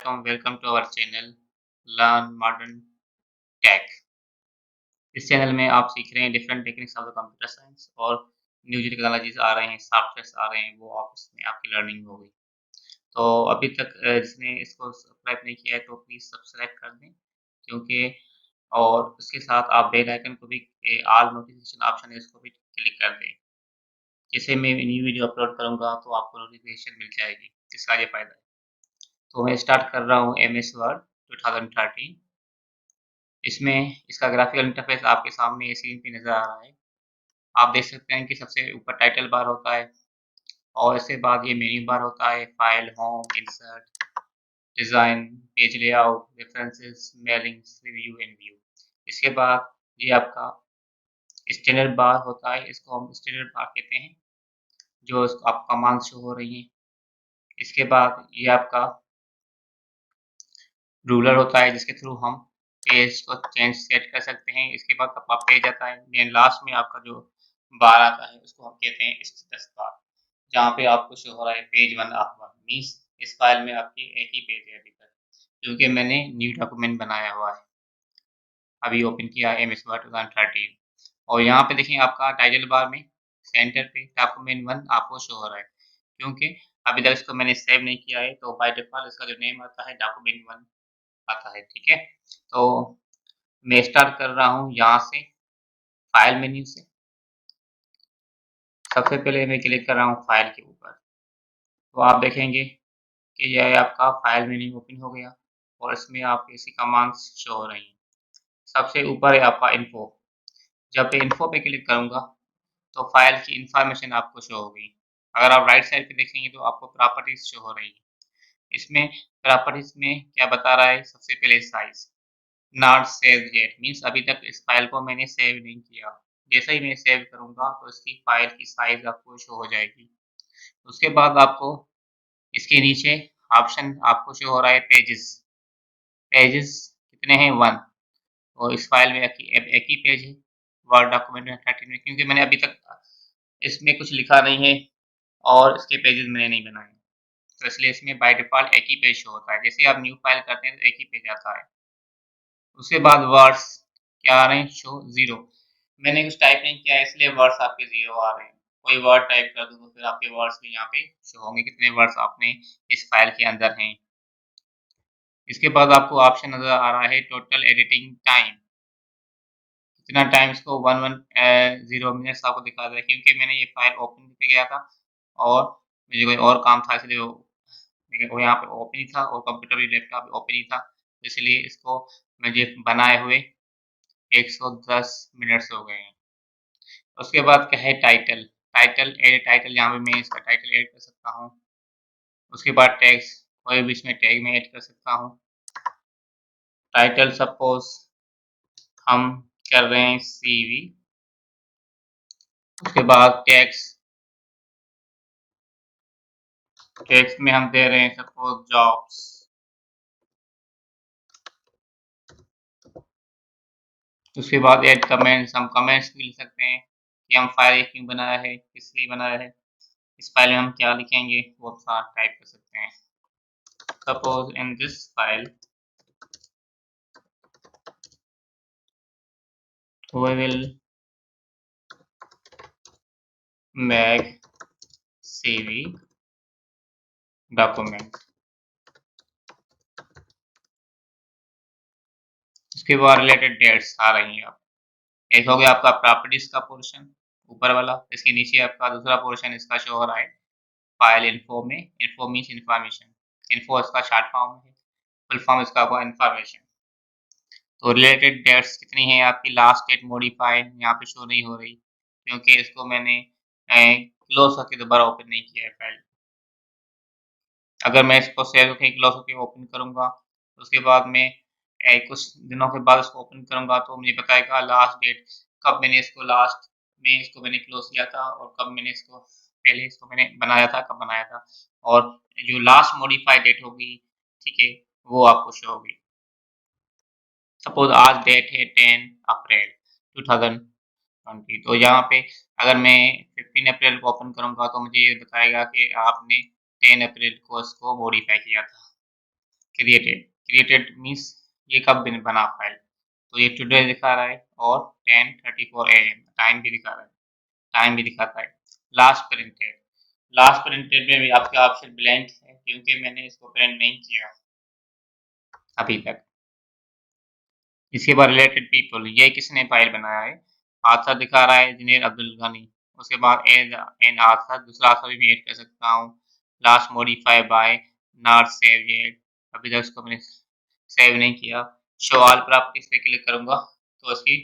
Welcome to our channel learn modern tech. इस channel में आप सीख रहे हैं different techniques of the computer science और न्यू जो टेक्नोलॉजीज आ रहे हैं, सॉफ्टवेयर्स आ रहे हैं, वो आप इसमें आपकी लर्निंग होगी। तो अभी तक जिसने इसको सब्सक्राइब नहीं किया है तो प्लीज़ सब्सक्राइब कर दें, क्योंकि और उसके साथ आप बेल आइकन को भी ऑल नोटिफिकेशन ऑप्शन है इसको भी क्लिक कर दें। जैसे मैं न्यू वीडियो अपलोड करूँगा तो आपको नोटिफिकेशन मिल जाएगी। इसका ये फ़ायदा है। तो मैं स्टार्ट कर रहा हूँ एमएस वर्ड 2013। इसमें इसका ग्राफिकल इंटरफ़ेस आपके सामने स्क्रीन पे नज़र आ रहा है। आप देख सकते हैं कि सबसे ऊपर टाइटल बार होता है और इसके बाद ये मेन्यू बार होता है, file, home, insert, design, page layout, references, mailings, review and view. इसके बाद ये आपका स्टैंडर्ड बार होता है, इसको हम स्टैंडर्ड बार कहते हैं, जो आप कमांड्स शो हो रही हैं। इसके बाद ये आपका रूलर होता है जिसके थ्रू हम पेज को चेंज सेट कर सकते हैं। इसके बाद आपका पेज आता है, देन लास्ट में आपका जो बार आता है उसको हम कहते हैं स्टेटस बार, जहाँ पे आपको शो हो रहा है पेज 1 ऑफ 1 मीन्स इस फाइल में आपकी एक ही पेज है अभी तक, क्योंकि मैंने न्यू डॉक्यूमेंट बनाया हुआ है। अभी ओपन किया है एमएस वर्ड 2013 और यहाँ पे देखिए आपका टाइटल बार में सेंटर पे डॉक्यूमेंट 1 आपको शो हो रहा है, क्योंकि अभी तक इसको मैंने सेव नहीं किया है, तो बाय डिफ़ॉल्ट इसका जो नेम आता है डॉक्यूमेंट 1 आता है, ठीक है? तो मैं स्टार्ट कर रहा हूँ यहाँ से फाइल मेन्यू से। सबसे पहले मैं क्लिक कर रहा हूँ फाइल के ऊपर, तो आप देखेंगे कि यह आपका फाइल मेन्यू ओपन हो गया और इसमें आपकी इसकी कमांड्स शो हो रही हैं। सबसे ऊपर है आपका इन्फो। जब मैं इन्फो पे क्लिक करूँगा तो फाइल की इन्फॉर्मेशन आपको शो होगी। अगर आप राइट साइड पे देखेंगे तो आपको प्रॉपर्टीज शो हो रही है। इसमें प्रॉपर्टीज में क्या बता रहा है, सबसे पहले size not saved yet means अभी तक इस फाइल को मैंने सेव नहीं किया। जैसे ही मैं सेव करूँगा तो इसकी फाइल की साइज़ आपको शो हो जाएगी। उसके बाद आपको इसके नीचे ऑप्शन आपको शो हो रहा है पेजेस। पेजेस कितने हैं 1 और इस फाइल में एक ही पेज है वर्ड डॉक्यूमेंट में 13 में, क्योंकि मैंने अभी तक इसमें कुछ लिखा नहीं है और इसके पेजेस मैंने नहीं बनाए। तो इसलिए इसमें बाय डिफ़ॉल्ट एक ही पेज शो होता है। जैसे ही आप न्यू फाइल करते हैं तो एक ही पेज आता है। उसके बाद वर्ड्स क्या आ रहे हैं, शो 0। मैंने कुछ टाइप नहीं किया है इसलिए वर्ड्स आपके 0 आ रहे हैं। कोई वर्ड टाइप कर दूँ तो फिर आपके वर्ड्स भी यहाँ पे शो होंगे, कितने वर्ड्स आपने इस फाइल के अंदर हैं। इसके बाद आपको ऑप्शन नज़र आ रहा है टोटल एडिटिंग टाइम। कितना टाइम इसको 0 मिनट्स आपको दिखा रहा है, क्योंकि मैंने ये फाइल ओपन पे गया था और मुझे कोई और काम था इसलिए वो यहाँ पे ओपन ही था और कंप्यूटर भी लैपटॉप ओपन ही था। इसलिए इसको मुझे बनाए हुए 110 मिनट्स हो गए हैं। उसके बाद क्या है टाइटल, टाइटल यहाँ पे मैं इसका टाइटल ऐड कर सकता हूँ। उसके बाद टैग्स, कोई भी इसमें टैग मैं ऐड कर सकता हूँ। टाइटल सपोज़ हम कर रहे हैं सीवी। उसके बाद टैग्स में हम दे रहे हैं सपोज़ जॉब्स। उसके बाद ऐड कमेंट्स, हम कमेंट्स भी लिख सकते हैं कि हम फाइल ये क्यों बनाया है, किस लिए बनाया है। इस फाइल में हम क्या लिखेंगे वो सारा टाइप कर सकते हैं। Suppose in this file we will make CV document। उसके बाद रिलेटेड डेट्स आ रही हैं। आप एक हो गया आपका प्रॉपर्टीज का पोर्शन ऊपर वाला, इसके नीचे आपका दूसरा पोर्शन इसका शो हो रहा है फाइल इन्फो में। इन्फो मीन्स इन्फॉर्मेशन, इन्फो इसका शॉर्ट फॉर्म है, फुल फॉर्म इसका हुआ इन्फॉर्मेशन। तो रिलेटेड डेट्स कितनी है आपकी, लास्ट डेट मॉडिफाई यहाँ पे शो नहीं हो रही, क्योंकि इसको मैंने क्लोज करके दोबारा ओपन नहीं किया है फाइल। अगर मैं इसको सेव करके क्लोज करके ओपन करूँगा तो उसके बाद मैं कुछ दिनों के बाद इसको ओपन करूँगा तो मुझे बताएगा लास्ट डेट, कब मैंने इसको लास्ट में इसको मैंने क्लोज किया था और कब मैंने इसको पहले इसको मैंने बनाया था, कब बनाया था। और जो लास्ट मॉडिफाई डेट होगी, ठीक है, वो आपको शो होगी। सपोज आज डेट है 10 अप्रैल 2020, तो यहाँ पे अगर मैं 15 अप्रैल को ओपन करूँगा तो मुझे ये बताएगा कि आपने 10 अप्रैल को इसको मॉडिफाई किया था। क्रिएटेड मीन्स ये कब बना फाइल, तो ये टुडे दिखा रहा है और 10:34 AM टाइम भी दिखा रहा है, टाइम भी दिखाता है। लास्ट प्रिंटेड में भी आपका ऑप्शन ब्लैंक है क्योंकि मैंने इसको प्रिंट नहीं किया अभी तक। इसके बाद रिलेटेड पीपल, ये किसने फाइल बनाया है, आथर दिखा रहा है इंजीनियर अब्दुल गनी। उसके बाद एंड आथर, दूसरा आथर भी मैं ऐड कर सकता हूँ। Last modify by, not save yet, अभी तक इसको मैंने सेव नहीं किया। शो ऑल प्रॉपर्टीज पे क्लिक करूंगा तो इसकी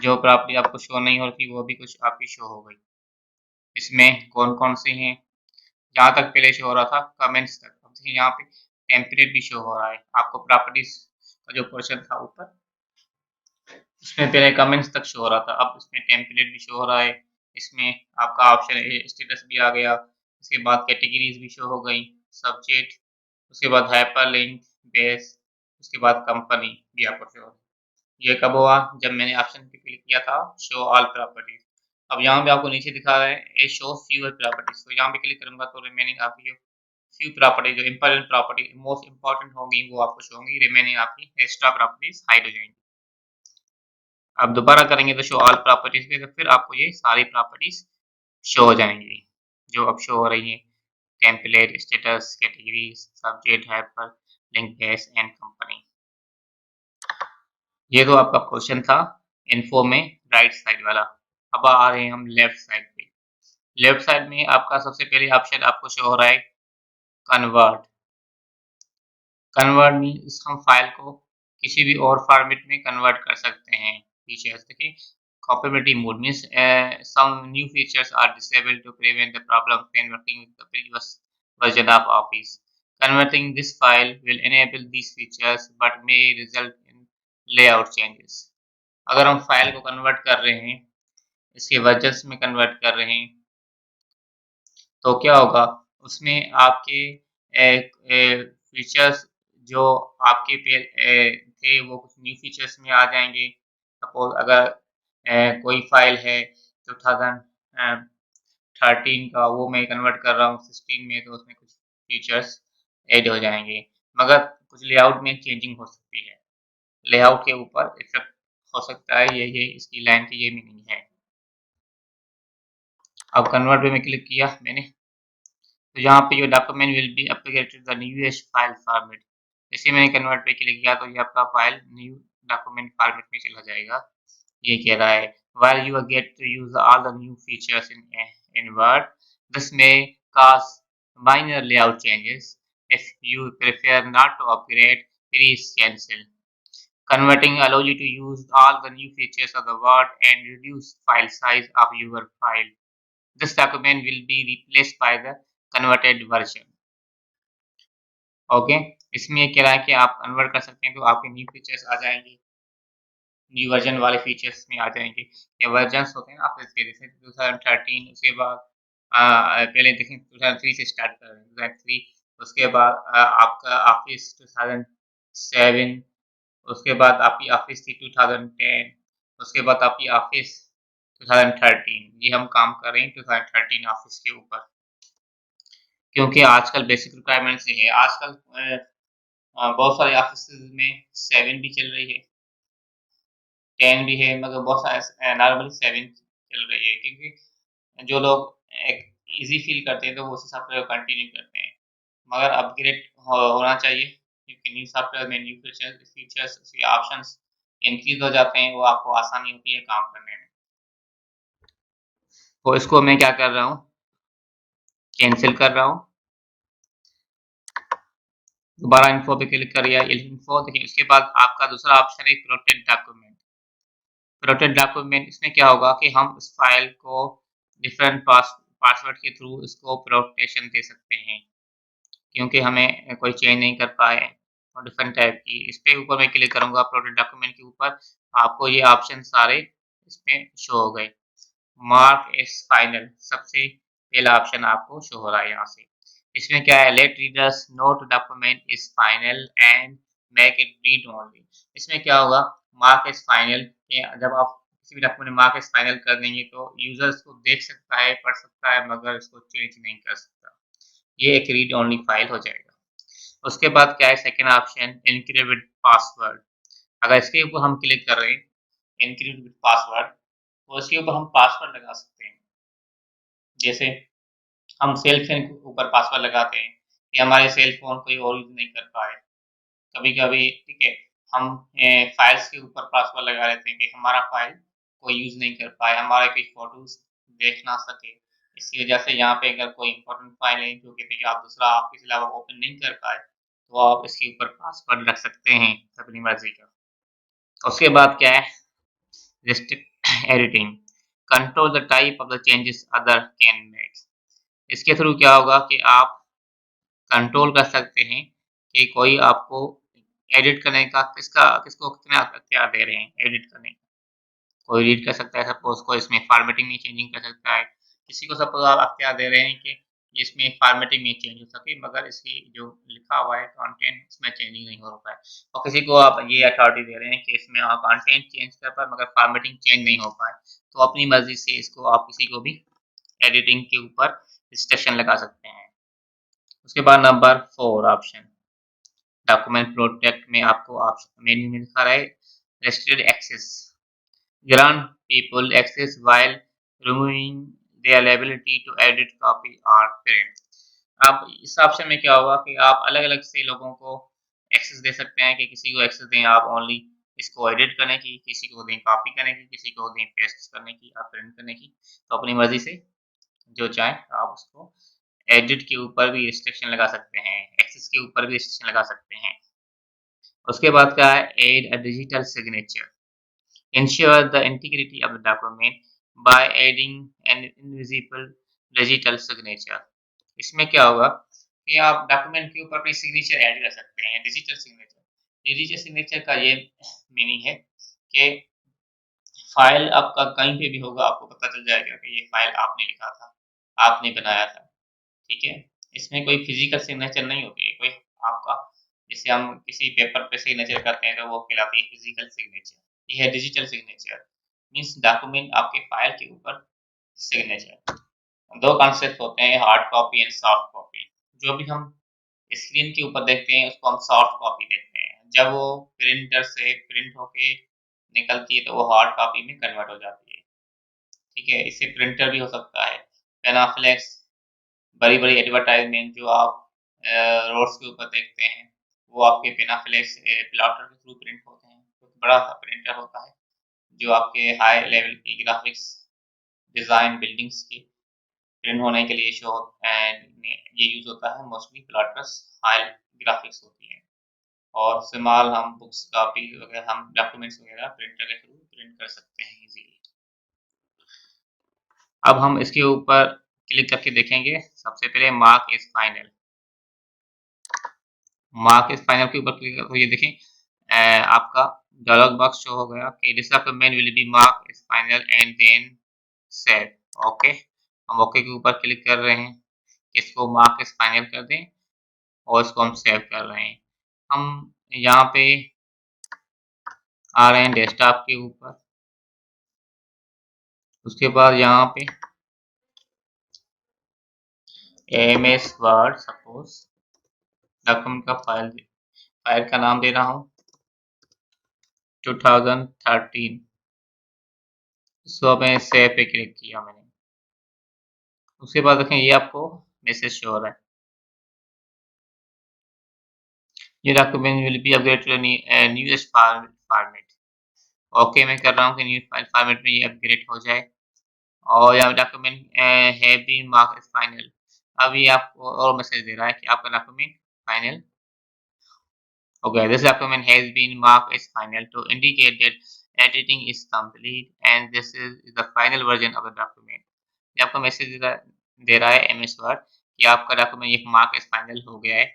जो प्रॉपर्टी आपको शो नहीं हो रही वो भी कुछ आपकी शो हो गई। इसमें कौन कौन से हैं, जहाँ तक पहले शो हो रहा था कमेंट्स तक, अब देखिए यहाँ पे टेम्पलेट भी शो हो रहा है। आपको प्रॉपर्टीज का जो पोर्शन था ऊपर, इसमें पहले कमेंट्स तक शो हो रहा था, अब इसमें टेम्पलेट भी शो हो रहा है। इसमें आपका ऑप्शन स्टेटस भी आ गया। इसके बाद कैटेगरीज भी शो हो गई, सब्जेक्ट, उसके बाद हाइपरलिंक, बेस, उसके बाद कंपनी भी आपको शो हो। ये कब हुआ, जब मैंने ऑप्शन पे क्लिक किया था शो ऑल प्रॉपर्टीज। अब यहाँ पे आपको नीचे दिखा रहा है ए शो फ्यूअर प्रॉपर्टीज, तो यहाँ पे क्लिक करूंगा तो रिमेनिंग आपकी जो फ्यू प्रॉपर्टी, जो इंपॉर्टेंट प्रॉपर्टी मोस्ट इंपॉर्टेंट होंगी वो आपको शो होंगी, रिमेनिंग आपकी एक्स्ट्रा प्रॉपर्टीज हाइड हो जाएंगी। अब दोबारा करेंगे तो शो ऑल प्रॉपर्टीज पे, तो फिर आपको ये सारी प्रॉपर्टीज शो हो जाएंगी जो अब शो हो रही है। Template, status, category, subject, hyper link, base and company. ये तो आपका क्वेश्चन था इन्फो में राइट साइड वाला। अब आ रहे हैं हम लेफ्ट साइड पे। लेफ्ट साइड में आपका सबसे पहले ऑप्शन आपको शो हो रहा है कन्वर्ट। कन्वर्ट मीन्स हम फाइल को किसी भी और फॉर्मेट में कन्वर्ट कर सकते हैं। फीचर्स देखिए, compatibility mode means some new features are disabled to prevent the problem when working with the previous version of Office. Converting this file will enable these features but may result in layout changes. अगर हम file को convert कर रहे हैं, इसके versions में convert कर रहे हैं, तो क्या होगा, उसमें आपके फीचर्स जो आपके थे वो कुछ न्यू फीचर्स में आ जाएंगे। सपोज अगर कोई फाइल है 2013 का, वो मैं कन्वर्ट कर रहा हूँ 16 में, तो उसमें कुछ फीचर्स ऐड हो जाएंगे, मगर कुछ लेआउट में चेंजिंग हो सकती है। लेआउट के ऊपर इफेक्ट हो सकता है, ये इसकी लाइन की ये मीनिंग है। अब कन्वर्ट पे मैं क्लिक किया मैंने, तो यहाँ पे जो document will be updated the newest file format, जैसे मैंने कन्वर्ट पे क्लिक किया तो ये आपका फाइल न्यू डॉक्यूमेंट फॉर्मेट में चला जाएगा। ये कह रहा है while you get to use all the new features in Word, this may cause minor layout changes. If you prefer not to upgrade, please cancel. Converting allows you to use all the new features of the Word and reduce file size of your file. This document will be replaced by the converted version. Okay, इसमें ये कह रहा है कि आप convert कर सकते हैं तो आपके न्यू फीचर्स आ जाएंगे, न्यू वर्जन वाले फीचर्स में आ जाएंगे। ये वर्जन्स होते हैं आप इसके, जैसे 2013, उसके बाद पहले देखें 2003 से स्टार्ट कर रहे हैं, 2003, उसके बाद आपका ऑफिस 2007, उसके बाद आपकी ऑफिस थी 2010, उसके बाद आपकी ऑफिस 2013। ये हम काम कर रहे हैं 2013 ऑफिस के ऊपर, क्योंकि आजकल बेसिक रिक्वायरमेंट्स ये है। आजकल बहुत सारे ऑफिस में 7 भी चल रही है, 10 भी है, मगर बहुत सारे नॉर्मली 7 चल रही है, क्योंकि जो लोग एक ईजी फील करते हैं तो वो उसी सॉफ्टवेयर को कंटिन्यू करते हैं, मगर अपग्रेड होना चाहिए क्योंकि न्यू सॉफ्टवेयर में न्यू फीचर्स उसके ऑप्शंस इंक्रीज हो जाते हैं, वो आपको आसानी होती है काम करने में। तो इसको मैं क्या कर रहा हूँ, कैंसिल कर रहा हूँ। दोबारा इन्फो पे क्लिक करिए, इन्फो देखिए, उसके बाद आपका दूसरा ऑप्शन है प्रोटेक्ट डॉक्यूमेंट। प्रोटेक्ट डॉक्यूमेंट, इसमें क्या होगा कि हम उस फाइल को डिफरेंट पासवर्ड के थ्रू इसको प्रोटेक्शन दे सकते हैं, क्योंकि हमें कोई चेंज नहीं कर पाए और डिफरेंट टाइप की। इस पे ऊपर मैं क्लिक करूंगा प्रोटेक्ट डॉक्यूमेंट के ऊपर, आपको ये ऑप्शन सारे इसमें शो हो गए। मार्क एस फाइनल, सबसे पहला ऑप्शन आपको शो हो रहा है यहाँ से। इसमें क्या है, let readers note document is final and make it read only. इसमें क्या होगा, मार्क एस फाइनल, जब आप किसी भी डॉक्यूमेंट मार्क एस फाइनल कर देंगे तो यूजर्स को देख सकता है, पढ़ सकता है, मगर इसको चेंज नहीं कर सकता। ये एक रीड ओनली फाइल हो जाएगा। उसके बाद क्या है second option encrypt with password. अगर इसके ऊपर हम क्लिक कर रहे हैं एनक्रिप्ट विद पासवर्ड तो इसके ऊपर हम पासवर्ड लगा सकते हैं। जैसे हम सेल फोन के ऊपर पासवर्ड लगाते हैं कि हमारे सेल फोन कोई और यूज़ नहीं कर पाए। कभी-कभी ठीक है, हम फाइल्स के ऊपर पासवर्ड लगा लेते हैं कि हमारा फाइल कोई यूज़ नहीं कर पाए, हमारे कोई फ़ोटोज़ देख ना सके। इसी वजह से यहाँ पे अगर कोई इम्पोर्टेंट फाइल है जो कि देखिए आप दूसरा आपके अलावा ओपन नहीं कर पाए, तो आप इसके ऊपर पासवर्ड रख सकते हैं अपनी मर्ज़ी का। उसके बाद क्या है restrict editing, control the type of the changes other can make. इसके थ्रू क्या होगा कि आप कंट्रोल कर सकते हैं कि कोई आपको एडिट करने का किसको कितना अख्तियार दे रहे हैं एडिट करने का। कोई रीड कर सकता है सपोज़ कोई इसमें फ़ॉर्मेटिंग में चेंजिंग कर सकता है। किसी को सपोज़ आप अख्तियार दे रहे हैं कि इसमें फ़ॉर्मेटिंग में चेंज हो सके मगर इसकी जो लिखा हुआ है कंटेंट इसमें चेंजिंग नहीं हो पाए। और किसी को आप ये अथॉरिटी दे रहे हैं कि इसमें आप कंटेंट चेंज कर पाए मगर फ़ॉर्मेटिंग चेंज नहीं हो पाए। तो अपनी मर्ज़ी से इसको आप किसी को भी एडिटिंग के ऊपर रिस्ट्रिक्शन लगा सकते हैं। उसके बाद नंबर 4 ऑप्शन डॉक्यूमेंट प्रोटेक्ट में आपको ऑप्शन मेन्यू में दिखा रहा है restricted access grant people access while removing their ability to edit, copy or print। अब इस ऑप्शन में क्या होगा कि आप अलग-अलग से लोगों को एक्सेस दे सकते हैं कि किसी को एक्सेस दें आप ओनली इसको एडिट करने की, किसी को दें कॉपी करने की, किसी को दें पेस्ट करने की या प्रिंट करने की। तो अपनी मर्ज़ी से जो चाहें आप उसको एडिट के ऊपर भी रिस्ट्रिक्शन लगा सकते हैं, एक्सेस के ऊपर भी रिस्ट्रिक्शन लगा सकते हैं। उसके बाद क्या है add a digital signature ensure the integrity of the document by adding an invisible digital signature। इसमें क्या होगा कि आप डॉक्यूमेंट के ऊपर अपनी सिग्नेचर ऐड कर सकते हैं डिजिटल सिग्नेचर। डिजिटल सिग्नेचर का ये मीनिंग है कि फाइल आपका कहीं पे भी होगा आपको पता चल जाएगा कि ये फाइल आपने लिखा था, आपने बनाया था। ठीक है? इसमें कोई फिज़िकल सिग्नेचर नहीं होती है, कोई आपका जैसे हम किसी पेपर पे सिग्नेचर करते हैं तो वो कहलाती है फिज़िकल सिग्नेचर। ये है डिजिटल सिग्नेचर मीन्स डॉक्यूमेंट आपके फाइल के ऊपर सिग्नेचर। 2 कॉन्सेप्ट होते हैं hard copy and soft copy. जो भी हम स्क्रीन के ऊपर देखते हैं उसको हम सॉफ्ट कॉपी देखते हैं। जब वो प्रिंटर से प्रिंट होके निकलती है तो वो हार्ड कॉपी में कन्वर्ट हो जाती है। ठीक है? इससे प्रिंटर भी हो सकता है, पेनाफ्लेक्स बड़ी-बड़ी एडवर्टाइज़मेंट जो आप रोड्स के ऊपर देखते हैं, वो आपके पेनाफ्लेक्स प्लॉटर के थ्रू प्रिंट होते हैं। तो बड़ा-सा प्रिंटर होता है, जो आपके हाई लेवल की ग्राफ़िक्स डिज़ाइन बिल्डिंग्स की प्रिंट होने के लिए शो एंड ये यूज़ होता है मोस्टली प्लॉटर्स हाई ग्राफ़िक्स होती हैं। और इस्तेमाल हम बुक्स, कॉपी वगैरह हम डॉक्यूमेंट्स वगैरह प्रिंटर के थ्रू प्रिंट कर सकते हैं इज़िली। अब हम इसके ऊपर क्लिक करके देखेंगे, सबसे पहले mark is final. Mark is final के ऊपर क्लिक तो ये देखें आपका डायलॉग बॉक्स शो हो गया कि this document will be mark is final and then save. Okay, हम ओके के ऊपर क्लिक कर रहे हैं, इसको मार्क इज़ फाइनल कर दें और इसको हम सेव कर रहे हैं। हम यहाँ पे आ रहे हैं डेस्कटॉप के ऊपर, उसके बाद यहाँ पे एमएस वर्ड सपोज़ डॉक्यूमेंट का फाइल का नाम दे रहा हूँ 2013। इसको मैं सेव पे क्लिक किया मैंने। उसके बाद देखें ये आपको मैसेज शो हो रहा है। ये document will be upgraded to newest format. Okay मैं कर रहा हूँ कि न्यू फाइल फॉर्मेट में ये अपग्रेड हो जाए और यहाँ document have been marked as final. अब ये आपको और मैसेज दे रहा है कि आपका डॉक्यूमेंट फाइनल हो गया। This document has been marked as final to indicate that editing is complete and this is the final version of the document. ये आपको मैसेज दे रहा है एमएस वर्ड कि आपका डॉक्यूमेंट ये मार्क एज़ फाइनल हो गया है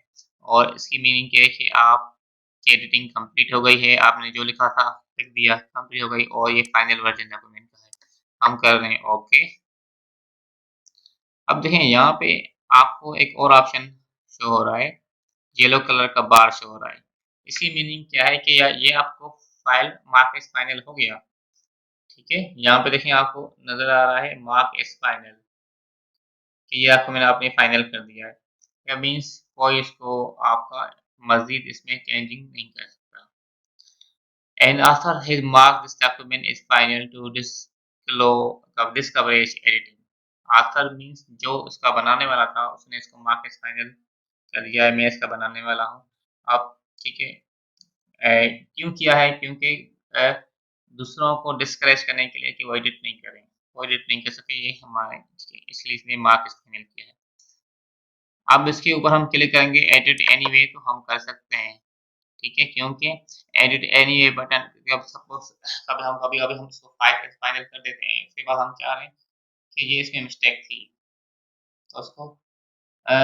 और इसकी मीनिंग क्या है कि आपकी एडिटिंग कंप्लीट हो गई है, आपने जो लिखा था लिख दिया, कंप्लीट हो गई और ये फाइनल वर्ज़न डॉक्यूमेंट का है। हम कर रहे हैं ओके। अब देखें यहाँ पे आपको एक और ऑप्शन शो हो रहा है, येलो कलर का बार शो हो रहा है। इसकी मीनिंग क्या है कि ये आपको फाइल मार्क एज़ फाइनल हो गया, ठीक है? यहाँ पे देखिए आपको नज़र आ रहा है मार्क एज़ फाइनल कि ये आपको आपने फाइनल कर दिया है। या मीन्स कोई इसको आपका मज़ीद इसमें चेंजिंग नहीं कर सकता। And after his mark, this document is final to this coverage editing. Author means जो इसका बनाने वाला था उसने इसको मार्क एज फाइनल कर दिया है, मैं इसका बनाने वाला हूँ। अब ठीक है, क्यों किया है? क्योंकि अ, दूसरों को डिस्करेज करने के लिए कि वो एडिट नहीं करें, वो एडिट नहीं कर सके, ये हमारे इसलिए इसने मार्क एज फाइनल किया है। अब इसके ऊपर हम क्लिक करेंगे एडिट एनीवे, तो हम कर सकते हैं, ठीक है, क्योंकि एडिट एनीवे बटन जब सपोज कभी-कभी हम इसको फाइनल कर देते हैं, उसके बाद हम चाह रहे हैं कि ये इसमें मिस्टेक थी, तो उसको अ,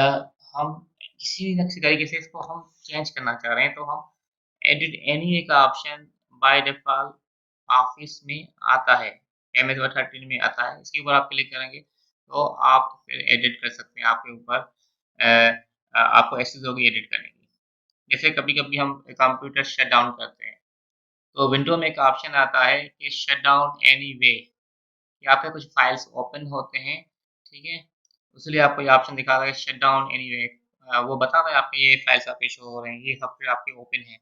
हम किसी भी किसी तरीके से इसको हम चेंज करना चाह रहे हैं, तो हम एडिट एनीवे का ऑप्शन बाय डिफ़ॉल्ट ऑफ़िस में आता है, एमएस वर्ड 13 में आता है, इसके ऊपर आप क्लिक करेंगे, तो आप फिर एडिट कर सकते हैं, आपके ऊपर आपको एक्सेस होगी एडिट करने की। जैसे कभी-कभी हम कंप्यूटर शट डाउन करते हैं, तो विंडो में एक ऑप्शन आता है कि शट डाउन एनीवे, यहाँ पे कुछ फाइल्स ओपन होते हैं, ठीक है? इसलिए आपको ये ऑप्शन दिखा रहा है शट डाउन एनीवे, वो बता रहा है आपके ये फाइल्स आपके शो हो रहे हैं, ये सब फिर आपके ओपन हैं,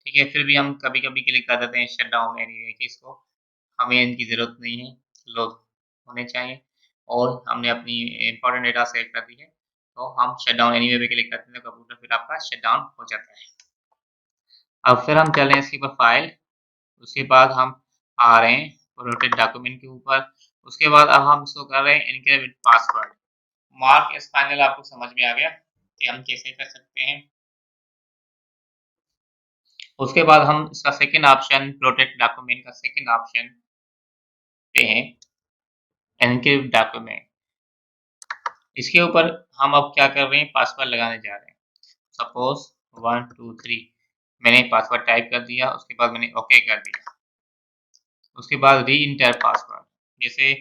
ठीक है? फिर भी हम कभी-कभी क्लिक कर देते हैं शट डाउन एनीवे कि इसको हमें इनकी ज़रूरत नहीं है, क्लोज़ होने चाहिए और हमने अपनी इम्पोर्टेंट डेटा सेव कर दी है, तो हम शट डाउन एनीवे पे क्लिक करते हैं, तो कंप्यूटर फिर आपका शट डाउन हो जाता है। अब फिर हम चलें इसके ऊपर फाइल, उसके बाद हम आ रहे हैं प्रोटेक्टेड डॉक्यूमेंट के ऊपर, उसके बाद अब हम इसको कर रहे हैं encrypt with password. Mark as final आपको समझ में आ गया कि हम कैसे कर सकते हैं। उसके बाद हम इसका सेकंड ऑप्शन प्रोटेक्ट डॉक्यूमेंट का सेकंड ऑप्शन पे हैं एनक्रिप्ट डॉक्यूमेंट। इसके ऊपर हम अब क्या कर रहे हैं, पासवर्ड लगाने जा रहे हैं। सपोज़ 1 2 3 मैंने पासवर्ड टाइप कर दिया, उसके बाद मैंने ओके कर दिया। उसके बाद री-एंटर पासवर्ड, जैसे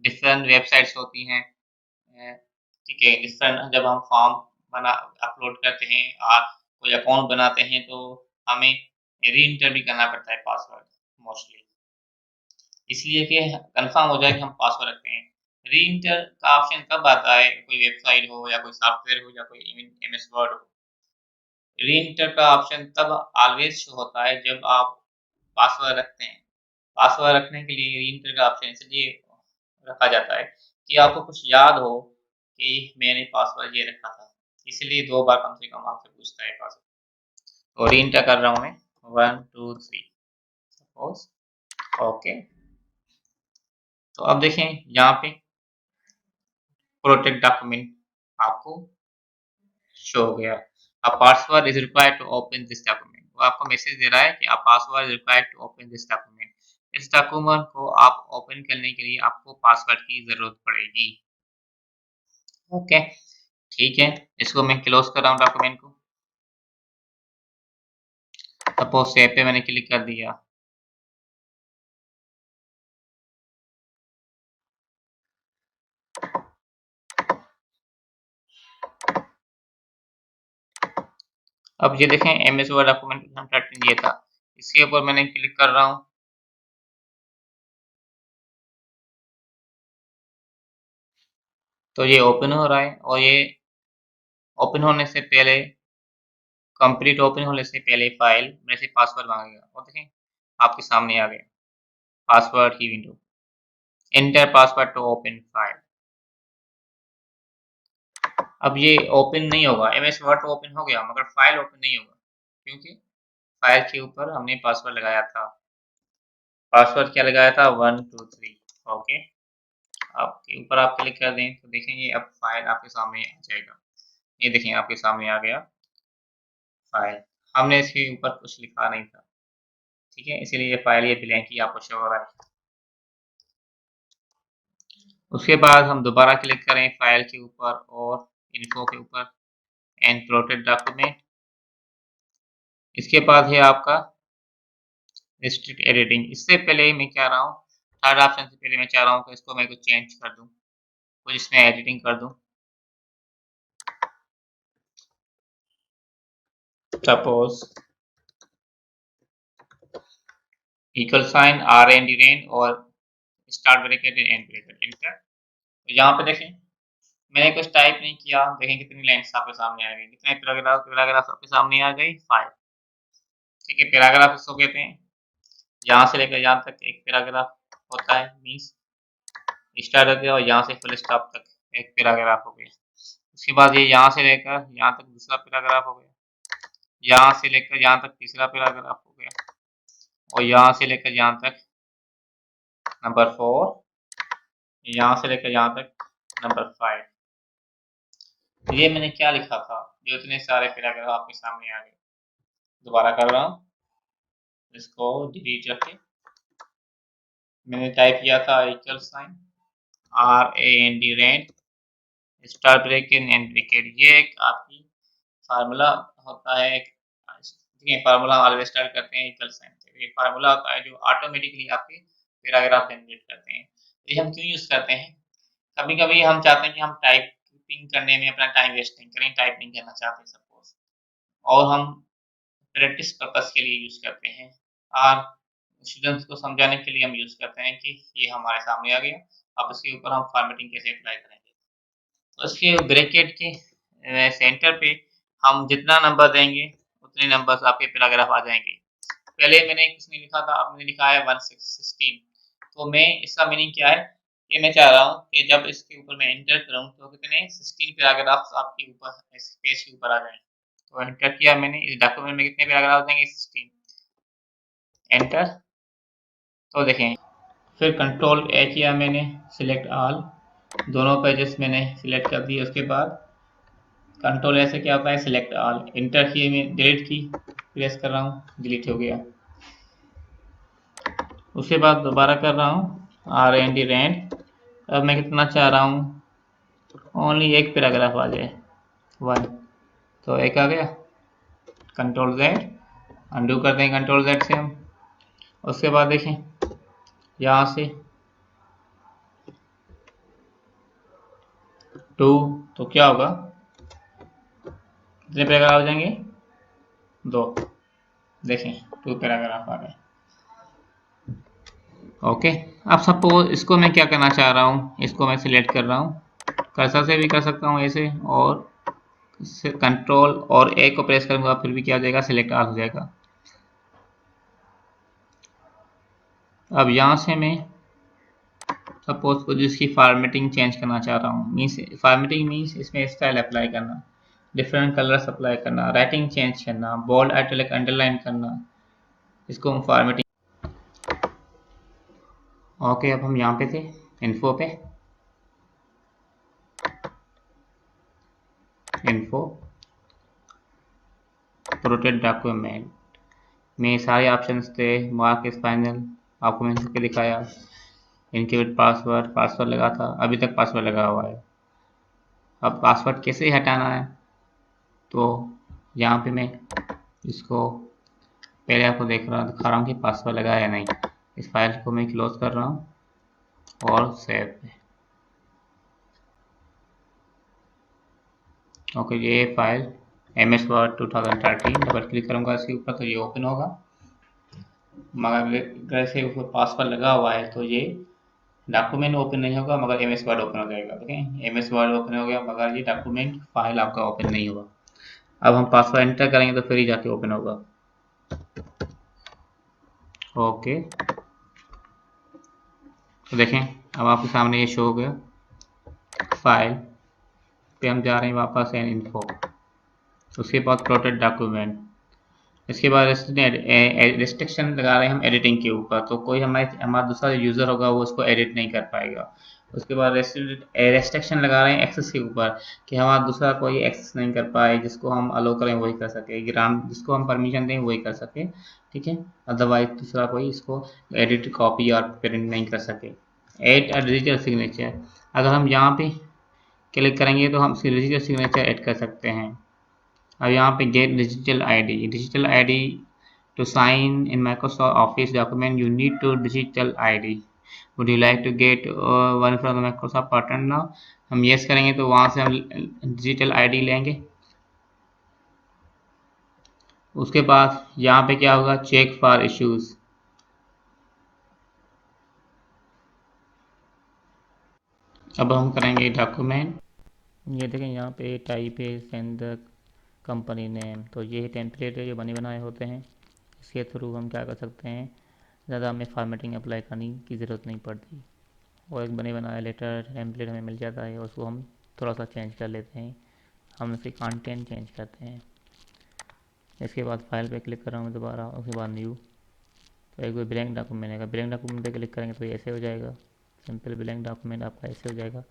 डिफरेंट वेबसाइट्स होती हैं, ठीक है, डिफरेंट जब हम फॉर्म बना अपलोड करते हैं कोई अकाउंट बनाते हैं, तो हमें री-एंटर भी करना पड़ता है पासवर्ड मोस्टली, इसलिए कि कन्फर्म हो जाए कि हम पासवर्ड रखते हैं। री-एंटर का ऑप्शन कब आता है, कोई वेबसाइट हो या कोई सॉफ्टवेयर हो या कोई इवन एमएस वर्ड हो। री-एंटर का ऑप्शन तब ऑलवेज़ शो होता है जब आप पासवर्ड रखते हैं। पासवर्ड रखने के लिए री-एंटर का ऑप्शन इसलिए रखा जाता है कि आपको कुछ याद हो कि मैंने पासवर्ड ये रखा था। इसलिए 2 बार कम से कम आपसे पूछता है पासवर्ड। और री-एंटर कर रहा हूँ मैं 1 2 3 सपोज़ ओके। तो अब देखें यहाँ पे प्रोटेक्ट डॉक्यूमेंट आपको शो हो गया। A password is required to open this document. वो आपको मैसेज दे रहा है कि a password is required to open this document. इस डॉक्यूमेंट को आप ओपन करने के लिए आपको पासवर्ड की ज़रूरत पड़ेगी। ओके, ठीक है। इसको मैं क्लोज़ कर रहा हूँ डॉक्यूमेंट को। सपोज़ सेव पे मैंने क्लिक कर दिया। अब ये देखें एमएस वर्ड डॉक्यूमेंट 13 ये था। इसके ऊपर मैंने क्लिक कर रहा हूँ। तो ये ओपन हो रहा है और ये ओपन होने से पहले कंप्लीट ओपन होने से पहले फाइल मेरे से पासवर्ड माँगेगा और देखें आपके सामने आ गया पासवर्ड की window. Enter password to open file. अब ये ओपन नहीं होगा, एमएस वर्ड तो ओपन हो गया मगर फाइल ओपन नहीं होगा, क्योंकि फाइल के ऊपर हमने पासवर्ड लगाया था। पासवर्ड क्या लगाया था 1 2 3 ओके। आपके ऊपर आप क्लिक कर दें तो देखेंगे अब फाइल आपके सामने आ जाएगा। ये देखें आपके सामने आ गया फाइल। हमने इसके ऊपर कुछ लिखा नहीं था, ठीक है? इसीलिए ये फाइल ये ब्लैंक ही आपको शो हो रहा है। उसके बाद हम दोबारा क्लिक करें फाइल के ऊपर और इन्फो के ऊपर एंड प्रोटेक्ट डॉक्यूमेंट। इसके बाद है आपका रिस्ट्रिक्ट एडिटिंग। इससे पहले मैं क्या रहा हूँ, थर्ड ऑप्शन से पहले मैं चाह रहा हूँ कि इसको मैं कुछ चेंज कर दूँ, कुछ इसमें एडिटिंग कर दूँ। Suppose equal sign R N D रेन और start bracket and bracket enter. तो यहाँ पे देखें मैंने कुछ टाइप नहीं किया, देखें कितनी लाइन्स आपके सामने आ गई, कितने पैराग्राफ आपके सामने आ गई, 5। ठीक है, पैराग्राफ इसको कहते हैं। यहाँ से लेकर यहाँ तक एक पैराग्राफ होता है, मीन्स स्टार्ट हो गया और यहाँ से फुल स्टॉप तक एक पैराग्राफ हो गया। उसके बाद ये यहाँ से लेकर यहाँ तक दूसरा पैराग्राफ हो गया, यहाँ से लेकर यहाँ तक तीसरा पैराग्राफ हो गया, और यहाँ से लेकर यहाँ तक नंबर 4, यहाँ से लेकर यहाँ तक नंबर 5। ये मैंने क्या लिखा था जो इतने सारे पैराग्राफ आपके सामने आ गए। दोबारा कर रहा हूँ, इसको डिलीट रखें। मैंने टाइप किया था equal sign RAND rand star bracket and bracket. ये एक आपकी फार्मूला होता है, देखिए फार्मूला ऑलवेज स्टार्ट करते हैं इक्वल साइन से। ये फार्मूला होता है जो ऑटोमेटिकली आपके पैराग्राफ जनरेट करते हैं। ये हम क्यों यूज करते हैं, कभी कभी हम चाहते हैं कि हम टाइपिंग करने में अपना टाइम वेस्ट नहीं करें, टाइप नहीं करना चाहते सपोज, और हम प्रैक्टिस पर्पस के लिए यूज करते हैं, और स्टूडेंट्स को समझाने के लिए हम यूज करते हैं कि ये हमारे सामने आ गया, अब इसके ऊपर हम फॉर्मेटिंग कैसे अप्लाई करेंगे। उसके ब्रैकेट के सेंटर पे हम जितना नंबर देंगे उतने नंबर्स आपके पैराग्राफ आ जाएंगे। पहले मैंने कुछ नहीं लिखा था, अब मैंने लिखा है 116। तो मैं इसका मीनिंग क्या है कि मैं चाह रहा हूँ कि जब इसके ऊपर मैं एंटर करूँ तो कितने 16 पैराग्राफ्स आपके ऊपर इस पेज के ऊपर आ जाएं। तो एंटर किया मैंने, इस डॉक्यूमेंट में कितने पैराग्राफ देंगे, 16। एंटर। तो देखें, फिर कंट्रोल ए किया मैंने, सिलेक्ट ऑल, दोनों पेजेस मैंने सिलेक्ट कर दिए। उसके बाद कंट्रोल ऐसे क्या होता है, सिलेक्ट ऑल, इंटर किए मैं, डिलीट की प्रेस कर रहा हूँ, डिलीट हो गया। उसके बाद दोबारा कर रहा हूँ RAND रैंड। अब मैं कितना चाह रहा हूँ, ओनली एक पैराग्राफ आ जाए, 1। तो एक आ गया, कंट्रोल Z, अंडू कर दें कंट्रोल Z से हम। उसके बाद देखें यहाँ से 2, तो क्या होगा, कितने पैराग्राफ आ जाएंगे, 2। देखें 2 पैराग्राफ आ गए। ओके, अब सपोज इसको मैं क्या करना चाह रहा हूँ, इसको मैं सिलेक्ट कर रहा हूँ, कर्सर से भी कर सकता हूँ ऐसे, और कंट्रोल और ए को प्रेस करूंगा फिर भी क्या हो जाएगा, सिलेक्ट ऑल हो जाएगा। अब यहाँ से मैं सपोज को जिसकी फॉर्मेटिंग चेंज करना चाह रहा हूँ, मीन्स फॉर्मेटिंग मीन्स इसमें स्टाइल अप्लाई करना, डिफरेंट कलर्स अप्लाई करना, राइटिंग चेंज करना, बोल्ड इटैलिक अंडरलाइन करना, इसको हम फॉर्मेटिंग। ओके, अब हम यहाँ पे थे इन्फो पे, इन्फो प्रोटेक्ट डॉक्यूमेंट में सारे ऑप्शंस थे, मार्क इस फाइनल, आपको मैंने करके दिखाया, इनक्रिप्ट पासवर्ड, पासवर्ड लगा था, अभी तक पासवर्ड लगा हुआ है। अब पासवर्ड कैसे हटाना है, तो यहाँ पे मैं इसको पहले आपको दिखा रहा हूँ कि पासवर्ड लगा है या नहीं। इस फाइल को मैं क्लोज कर रहा हूँ और सेव पे। ओके, ये file MS Word 2013, double click करूँगा इसके ऊपर तो ये ओपन होगा, मगर अगर से ऊपर पासवर्ड लगा हुआ है तो ये डॉक्यूमेंट ओपन नहीं होगा, मगर MS Word ओपन हो जाएगा। देखें MS Word ओपन हो गया, मगर ये डॉक्यूमेंट फाइल आपका ओपन नहीं होगा। अब हम पासवर्ड एंटर करेंगे तो फिर ही जाके ओपन होगा। ओके, तो देखें अब आपके सामने ये शो हो गया, फाइल पे हम जा रहे हैं वापस एंड इन्फो, उसके बाद प्रोटेक्ट डॉक्यूमेंट, इसके बाद रिस्ट्रिक्शन लगा रहे हैं हम एडिटिंग के ऊपर, तो कोई हमारा दूसरा यूज़र होगा वो उसको एडिट नहीं कर पाएगा। उसके बाद रेस्ट्रिक्शन लगा रहे हैं एक्सेस के ऊपर, कि हमारा दूसरा कोई एक्सेस नहीं कर पाए, जिसको हम अलो करें वही कर सके, ग्राम जिसको हम परमिशन दें वही कर सके, ठीक है, अदरवाइज दूसरा कोई इसको एडिट, कॉपी और प्रिंट नहीं कर सके। एड अ डिजिटल सिग्नेचर, अगर हम यहाँ पे क्लिक करेंगे तो हम डिजिटल सिग्नेचर ऐड कर सकते हैं। अब यहाँ पे get digital ID to sign in Microsoft Office document you need to digital ID, would you like to get one from the Microsoft partner now. हम येस करेंगे तो वहाँ से हम डिजिटल आईडी लेंगे। उसके बाद यहाँ पे क्या होगा, चेक फॉर इश्यूज, अब हम करेंगे डॉक्यूमेंट ये देखें यहाँ पे टाइप है सेंड द कंपनी नेम, तो ये टेम्पलेट है जो बने बनाए होते हैं। इसके थ्रू हम क्या कर सकते हैं, ज़्यादा हमें फॉर्मेटिंग अप्लाई करने की ज़रूरत नहीं पड़ती, और एक बने बनाया लेटर टेम्पलेट हमें मिल जाता है, उसको हम थोड़ा सा चेंज कर लेते हैं, हम इसके कंटेंट चेंज करते हैं। इसके बाद फाइल पे क्लिक कर रहा हूँ दोबारा, उसके बाद न्यू, तो एक ब्लैंक डॉक्यूमेंट आएगा, ब्लैंक डॉक्यूमेंट पे क्लिक करेंगे तो ये ऐसे हो जाएगा, सिंपल ब्लैंक डॉक्यूमेंट आपका ऐसे हो जाएगा।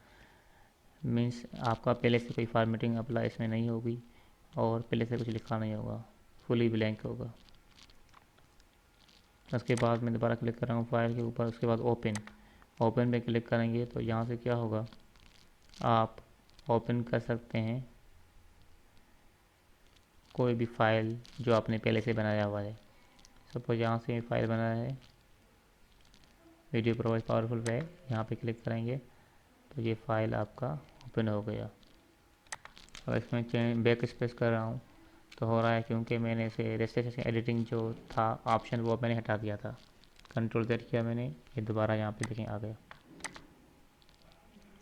मीन्स आपका पहले से कोई फॉर्मेटिंग अप्लाई इसमें नहीं होगी और पहले से कुछ लिखा नहीं होगा, फुली ब्लैंक होगा। उसके बाद मैं दोबारा क्लिक कर रहा हूँ फाइल के ऊपर, उसके बाद ओपन, ओपन पे क्लिक करेंगे तो यहाँ से क्या होगा, आप ओपन कर सकते हैं कोई भी फाइल जो आपने पहले से बनाया हुआ है। सपोज यहाँ से फाइल बनाया है वीडियो प्रोवाइड पावरफुल है, यहाँ पे क्लिक करेंगे तो ये फाइल आपका ओपन हो गया। और इसमें बैक स्पेस कर रहा हूँ तो हो रहा है क्योंकि मैंने इसे रजिस्ट्रेशन एडिटिंग जो था ऑप्शन वो मैंने हटा दिया था, कंट्रोल Z किया मैंने, ये दोबारा यहाँ पे देखें आ गया।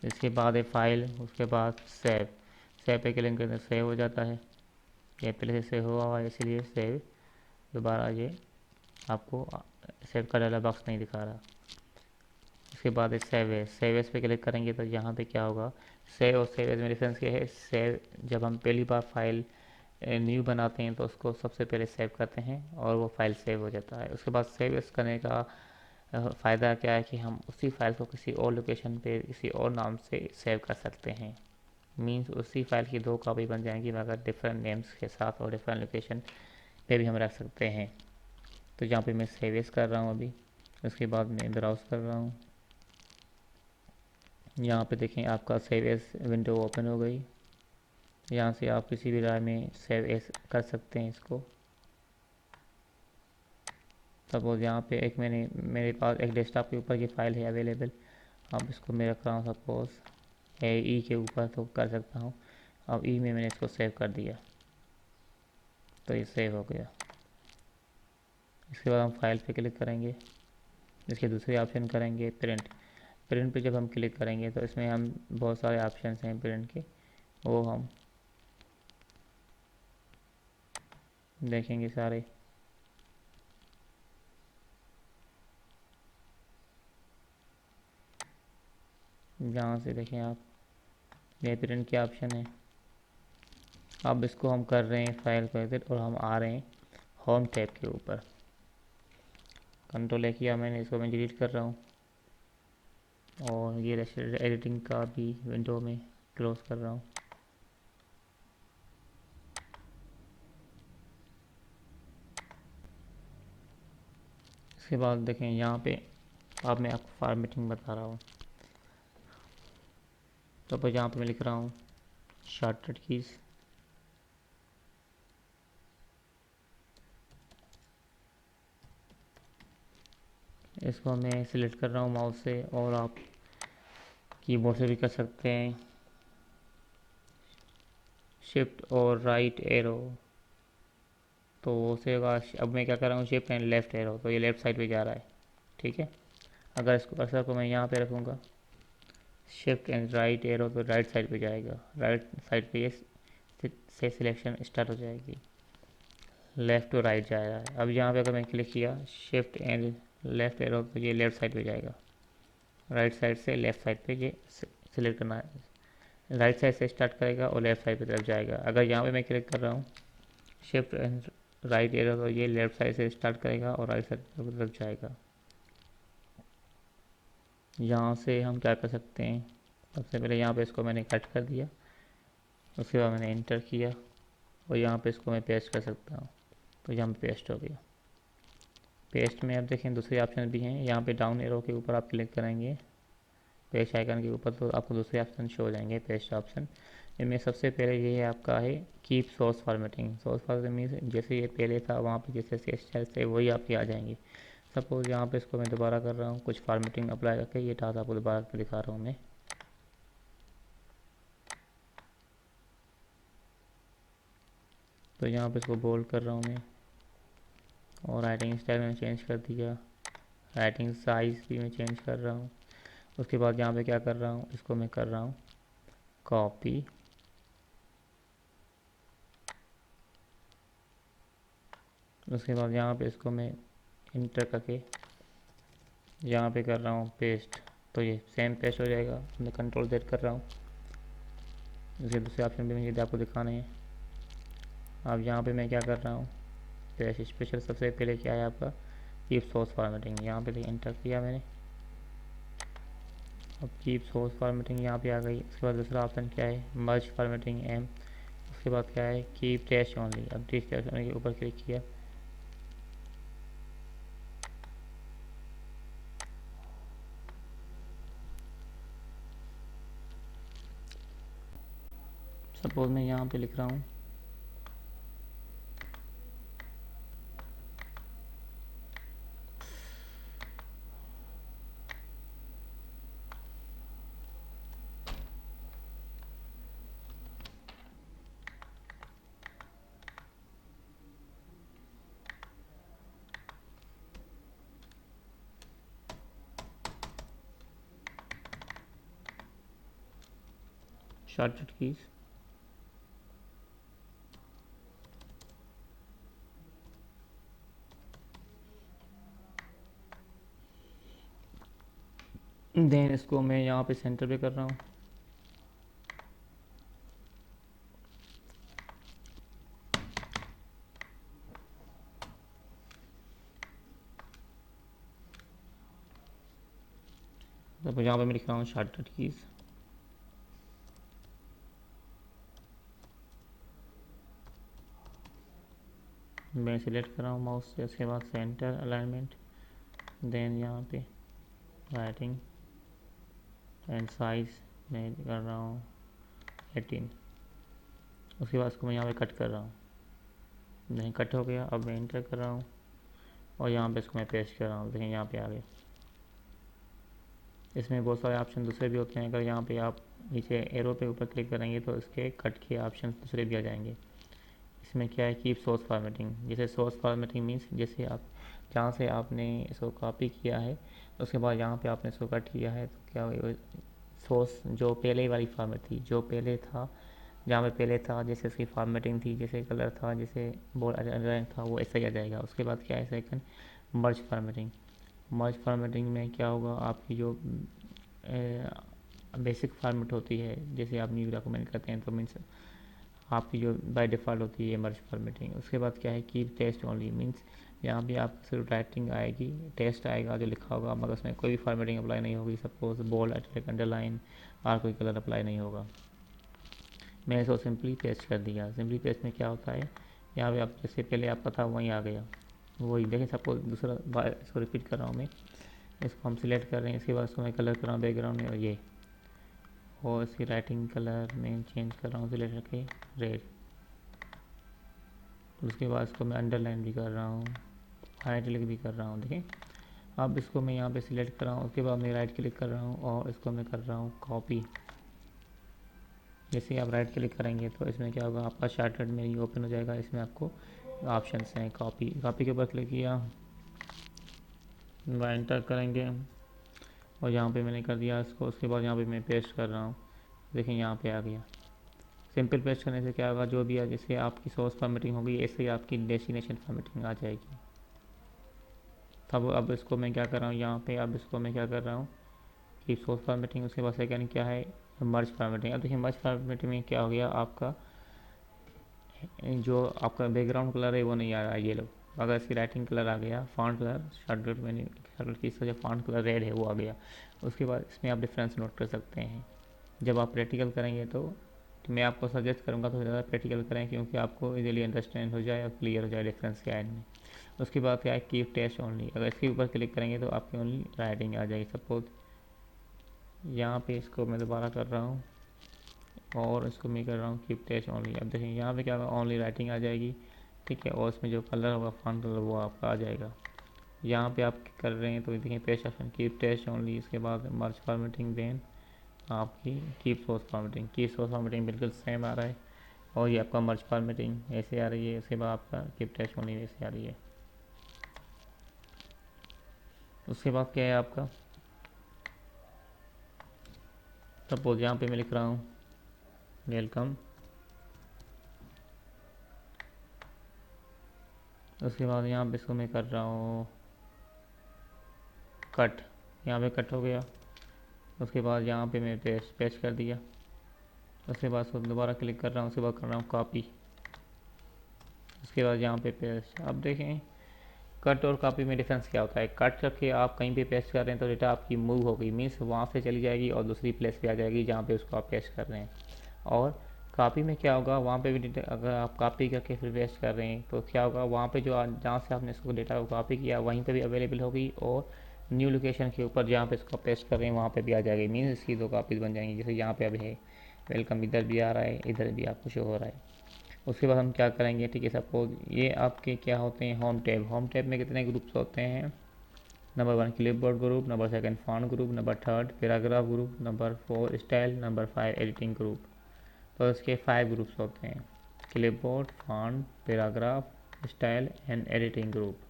इसके बाद है फाइल, उसके बाद सेव, सेव पे क्लिक करते सेव हो जाता है, ये पहले से सेव हुआ है इसलिए सेव, दोबारा ये आपको सेव का डायलॉग बॉक्स नहीं दिखा रहा। इसके बाद है सेव एज, सेव एज पे क्लिक करेंगे तो यहाँ पे क्या होगा, सेव और सेव एज में डिफरेंस क्या है, सेव जब हम पहली बार फाइल न्यू बनाते हैं तो उसको सबसे पहले सेव करते हैं और वो फाइल सेव हो जाता है। उसके बाद सेव एज करने का फ़ायदा क्या है कि हम उसी फाइल को किसी और लोकेशन पे किसी और नाम से सेव कर सकते हैं, मीन्स उसी फाइल की दो कॉपी बन जाएंगी मगर डिफरेंट नेम्स के साथ और डिफरेंट लोकेशन पे भी हम रख सकते हैं। तो यहाँ पे मैं सेव एज कर रहा हूँ अभी, उसके बाद मैं ब्राउज़ कर रहा हूँ, यहाँ पे देखें आपका सेव एज विंडो ओपन हो गई। यहाँ से आप किसी भी ड्राइव में सेव एज कर सकते हैं इसको। सपोज़ यहाँ पे एक मेरे पास एक डेस्कटॉप के ऊपर ये फाइल है अवेलेबल, अब इसको मैं रख रहा हूँ सपोज़ ई के ऊपर तो कर सकता हूँ। अब ई में मैंने इसको सेव कर दिया तो ये सेव हो गया। इसके बाद हम फाइल पे क्लिक करेंगे, इसके दूसरे ऑप्शन करेंगे प्रिंट, प्रिंट पे जब हम क्लिक करेंगे तो इसमें हम बहुत सारे ऑप्शन हैं प्रिंट के, वो हम देखेंगे सारे। यहाँ से देखें आप, ये प्रिंट के ऑप्शन है। अब इसको हम कर रहे हैं फाइल को एडिट और हम आ रहे हैं होम टैब के ऊपर, कंट्रोल ए किया मैंने, इसको मैं डिलीट कर रहा हूँ और ये एडिटिंग का भी विंडो में क्लोज कर रहा हूँ। इसके बाद देखें यहाँ पे अब मैं आपको फॉर्मेटिंग बता रहा हूँ, तो यहाँ पे मैं लिख रहा हूँ शॉर्टकट कीज़, इसको मैं सिलेक्ट कर रहा हूँ माउस से और आप कीबोर्ड से भी कर सकते हैं, शिफ्ट और राइट एरो, तो वो से होगा। अब मैं क्या कर रहा हूँ शिफ्ट एंड लेफ़्ट एरो, तो ये लेफ़्ट साइड पे जा रहा है, ठीक है। अगर इसको कर्सर को मैं यहाँ पे रखूँगा शिफ्ट एंड राइट एरो तो राइट साइड पे जाएगा, राइट साइड पे ये से सिलेक्शन स्टार्ट हो जाएगी, लेफ़्ट टू राइट जा रहा है। अब यहाँ पे अगर मैं क्लिक किया शिफ्ट एंड लेफ़्ट एरो तो ये लेफ़्ट साइड पे जाएगा, राइट साइड से लेफ़्ट साइड पे ये सिलेक्ट करना है, राइट साइड से स्टार्ट करेगा और लेफ़्ट साइड पे तरफ जाएगा। अगर यहाँ पे मैं क्लिक कर रहा हूँ शिफ्ट एंड राइट एरो तो ये लेफ़्ट साइड से स्टार्ट करेगा और राइट साइड की तरफ जाएगा। यहाँ से हम क्या कर सकते हैं, सबसे पहले यहाँ पे इसको मैंने कट कर दिया, उसके बाद मैंने इंटर किया और यहाँ पे इसको मैं पेस्ट कर सकता हूँ, तो यहाँ पे पेस्ट हो गया। पेस्ट में अब देखें दूसरे ऑप्शन भी हैं, यहाँ पे डाउन एरो के ऊपर आप क्लिक करेंगे पेस्ट आइकन के ऊपर तो आपको दूसरे ऑप्शन शो हो जाएंगे पेस्ट ऑप्शन। इनमें सबसे पहले ये आपका है keep source formatting, source formatting means जैसे ये पहले था वहाँ पे जैसे स्टाइल थे वही आपके आ जाएंगे। सपोज़ यहाँ पे इसको मैं दोबारा कर रहा हूँ, कुछ फॉर्मेटिंग अप्लाई करके ये डाटा आपको दोबारा दिखा रहा हूँ मैं। तो यहाँ पे इसको बोल्ड कर रहा हूँ मैं और राइटिंग स्टाइल में चेंज कर दिया, राइटिंग साइज़ भी मैं चेंज कर रहा हूँ। उसके बाद यहाँ पे क्या कर रहा हूँ, इसको मैं कर रहा हूँ कॉपी उसके बाद यहाँ पे इसको मैं इंटर करके यहाँ पे कर रहा हूँ पेस्ट, तो ये सेम पेस्ट हो जाएगा। मैं कंट्रोल Z कर रहा हूँ। इसके दूसरे ऑप्शन भी मुझे आपको दिखाने हैं। अब यहाँ पे मैं क्या कर रहा हूँ, पेस्ट स्पेशल सबसे पहले क्या है आपका, कीप सोर्स फॉर्मेटिंग, यहाँ पे इंटर किया मैंने। अब कीप सोर्स फॉर्मेटिंग यहाँ पे आ गई। उसके बाद दूसरा ऑप्शन क्या है, मर्ज फॉर्मेटिंग एम। उसके बाद क्या है, कीप टेस्ट ओनली। अब टेस्ट ओनली के ऊपर क्लिक किया। सपोज मैं यहाँ पे लिख रहा हूँ शॉर्टकट कीज, देन इसको मैं यहाँ पे सेंटर पे कर रहा हूँ। तो यहाँ पे मैं लिख रहा हूँ शॉर्टकट कीज। मैं सिलेक्ट कर रहा हूँ माउस से। उसके बाद सेंटर अलाइनमेंट, देन यहाँ पे राइटिंग एंड साइज मैं कर रहा हूँ 18। उसके बाद इसको मैं यहाँ पे कट कर रहा हूँ। नहीं कट हो गया। अब मैं इंटर कर रहा हूँ और यहाँ पे इसको मैं पेस्ट कर रहा हूँ। देखिए यहाँ पे आ गया। इसमें बहुत सारे ऑप्शन दूसरे भी होते हैं। अगर यहाँ पे आप नीचे एरो पे ऊपर क्लिक करेंगे तो इसके कट के ऑप्शन दूसरे भी आ जाएंगे। इसमें क्या है, कीप सोर्स फॉर्मेटिंग। जैसे सोर्स फॉर्मेटिंग मीन्स जैसे आप जहाँ से आपने इसको कॉपी किया है उसके बाद यहाँ पे आपने इसको कट किया है, तो क्या सोर्स जो पहले वाली फॉर्मेट थी, जो पहले था, जहाँ पे पहले था, जैसे उसकी फॉर्मेटिंग थी, जैसे कलर था, जैसे बोर्ड रंग था, वो ऐसा ही आ जाएगा। उसके बाद क्या है सेकंड, मर्ज फॉर्मेटिंग। मर्ज फॉर्मेटिंग में क्या होगा, आपकी जो बेसिक फॉर्मेट होती है, जैसे आप न्यू डॉक्यूमेंट करते हैं तो मीन्स आपकी जो बाय डिफ़ॉल्ट होती है मर्ज फॉर्मेटिंग। उसके बाद क्या है, कीप टेस्ट ओनली मीन्स यहाँ पे आपको सिर्फ राइटिंग आएगी, टेस्ट आएगा जो लिखा होगा, मगर उसमें कोई भी फॉर्मेटिंग अप्लाई नहीं होगी। सपोज बोल्ड, इटैलिक, अंडरलाइन और कोई कलर अप्लाई नहीं होगा। मैंने इसको सिंपली पेस्ट कर दिया। सिंपली पेस्ट में क्या होता है, यहाँ पे आप जैसे पहले आपका था वहीं आ गया, वही देखें। सपोज दूसरा बार इसको रिपीट कर रहा हूँ मैं। इसको हम सिलेक्ट कर रहे हैं। इसके बाद इसको मैं कलर कर रहा हूँ बैकग्राउंड में, और ये और इसकी राइटिंग कलर में चेंज कर रहा हूँ सिलेक्ट करके रेड। उसके बाद इसको मैं अंडरलाइन भी कर रहा हूँ, हाइटलिक भी कर रहा हूँ। देखें अब इसको मैं यहाँ पे सिलेक्ट कर रहा हूँ। उसके बाद मैं राइट क्लिक कर रहा हूँ और इसको मैं कर रहा हूँ कॉपी। जैसे आप राइट क्लिक करेंगे तो इसमें क्या होगा, आपका शॉर्टकट मेन्यू ओपन हो जाएगा। इसमें आपको ऑप्शंस हैं, कॉपी, कॉपी के ऊपर क्लिक किया, एंटर करेंगे और यहाँ पे मैंने कर दिया इसको। उसके बाद यहाँ पे मैं पेस्ट कर रहा हूँ। देखिए यहाँ पे आ गया। सिंपल पेस्ट करने से क्या होगा, जो भी है जैसे आपकी सोर्स फॉर्मेटिंग होगी ऐसे ही आपकी डेस्टिनेशन फॉर्मेटिंग आ जाएगी। तब अब इसको मैं क्या कर रहा हूँ यहाँ पे, अब इसको मैं क्या कर रहा हूँ कि सोर्स फॉर्मेटिंग। उसके बाद सेकेंड क्या है, मर्ज फॉर्मेटिंग। अब देखिए मर्ज फॉर्मेटिंग में क्या हो गया, आपका जो आपका बैकग्राउंड कलर है वो नहीं आ रहा है येलो, अगर इसकी राइटिंग कलर आ गया, फॉन्ट कलर, शॉर्टकट मैंने शॉर्टकट की इसका जो फॉन्ट कलर रेड है वो आ गया। उसके बाद इसमें आप डिफरेंस नोट कर सकते हैं। जब आप प्रैक्टिकल करेंगे तो मैं आपको सजेस्ट करूँगा तो ज़्यादा प्रैक्टिकल करें, क्योंकि आपको इजीली अंडरस्टैंड हो जाए और क्लियर हो जाए डिफरेंस क्या है इनमें। उसके बाद क्या है, कीप टेस्ट ओनली। अगर इसके ऊपर क्लिक करेंगे तो आपकी ओनली राइटिंग आ जाएगी। सपोज यहाँ पे इसको मैं दोबारा कर रहा हूँ और इसको मैं कर रहा हूँ कीप टेस्ट ओनली। अब देखें यहाँ पे क्या होगा, ओनली राइटिंग आ जाएगी, ठीक है, और इसमें जो कलर होगा फॉन्ट कलर वो आपका आ जाएगा। यहाँ पे आप कर रहे हैं तो देखिए paste option keep test only. इसके बाद मर्ज फॉर्मेटिंग, देन आपकी keep source formatting. Keep source formatting बिल्कुल सेम आ रहा है और ये आपका मर्ज फॉर्मेटिंग ऐसे आ रही है। इसके बाद आपका कीप टेस्ट ओनली ऐसे आ रही है। उसके बाद क्या है आपका, सपोज यहाँ पे मैं लिख रहा हूँ वेलकम। उसके बाद यहाँ पे इसको मैं कर रहा हूँ कट, यहाँ पे कट हो गया। उसके बाद यहाँ पे मैं पेस्ट पेस्ट कर दिया। उसके बाद उसको दोबारा क्लिक कर रहा हूँ, उसके बाद कर रहा हूँ कॉपी। उसके बाद यहाँ पे पेस्ट। अब देखें कट और कॉपी में डिफरेंस क्या होता है। कट करके आप कहीं पे पेस्ट कर रहे हैं तो डेटा आपकी मूव हो गई, मीन्स वहाँ से चली जाएगी और दूसरी प्लेस पे आ जाएगी जहाँ पे उसको आप पेस्ट कर रहे हैं। और कॉपी में क्या होगा, वहाँ पे भी डेटा अगर आप कॉपी करके फिर पेस्ट कर रहे हैं तो क्या होगा, वहाँ पे जो जहाँ से आपने इसको डेटा को कॉपी किया वहीं पे भी अवेलेबल होगी, और न्यू लोकेशन के ऊपर जहाँ पे इसको पेस्ट कर रहे हैं वहाँ पे भी आ जाएगी। मीन्स इसकी दो कॉपीज बन जाएंगी। जैसे यहाँ पे अभी है वेलकम, इधर भी आ रहा है, इधर भी आपको शो हो रहा है। उसके बाद हम क्या करेंगे, ठीक है, सपोज ये आपके क्या होते हैं होम टैब। होम टैब में कितने ग्रुप्स होते हैं, number 1 clipboard group, number 2 font group, number 3 paragraph group, number 4 style, number 5 editing group. तो इसके 5 ग्रुप्स होते हैं, clipboard, font, paragraph, style and editing group.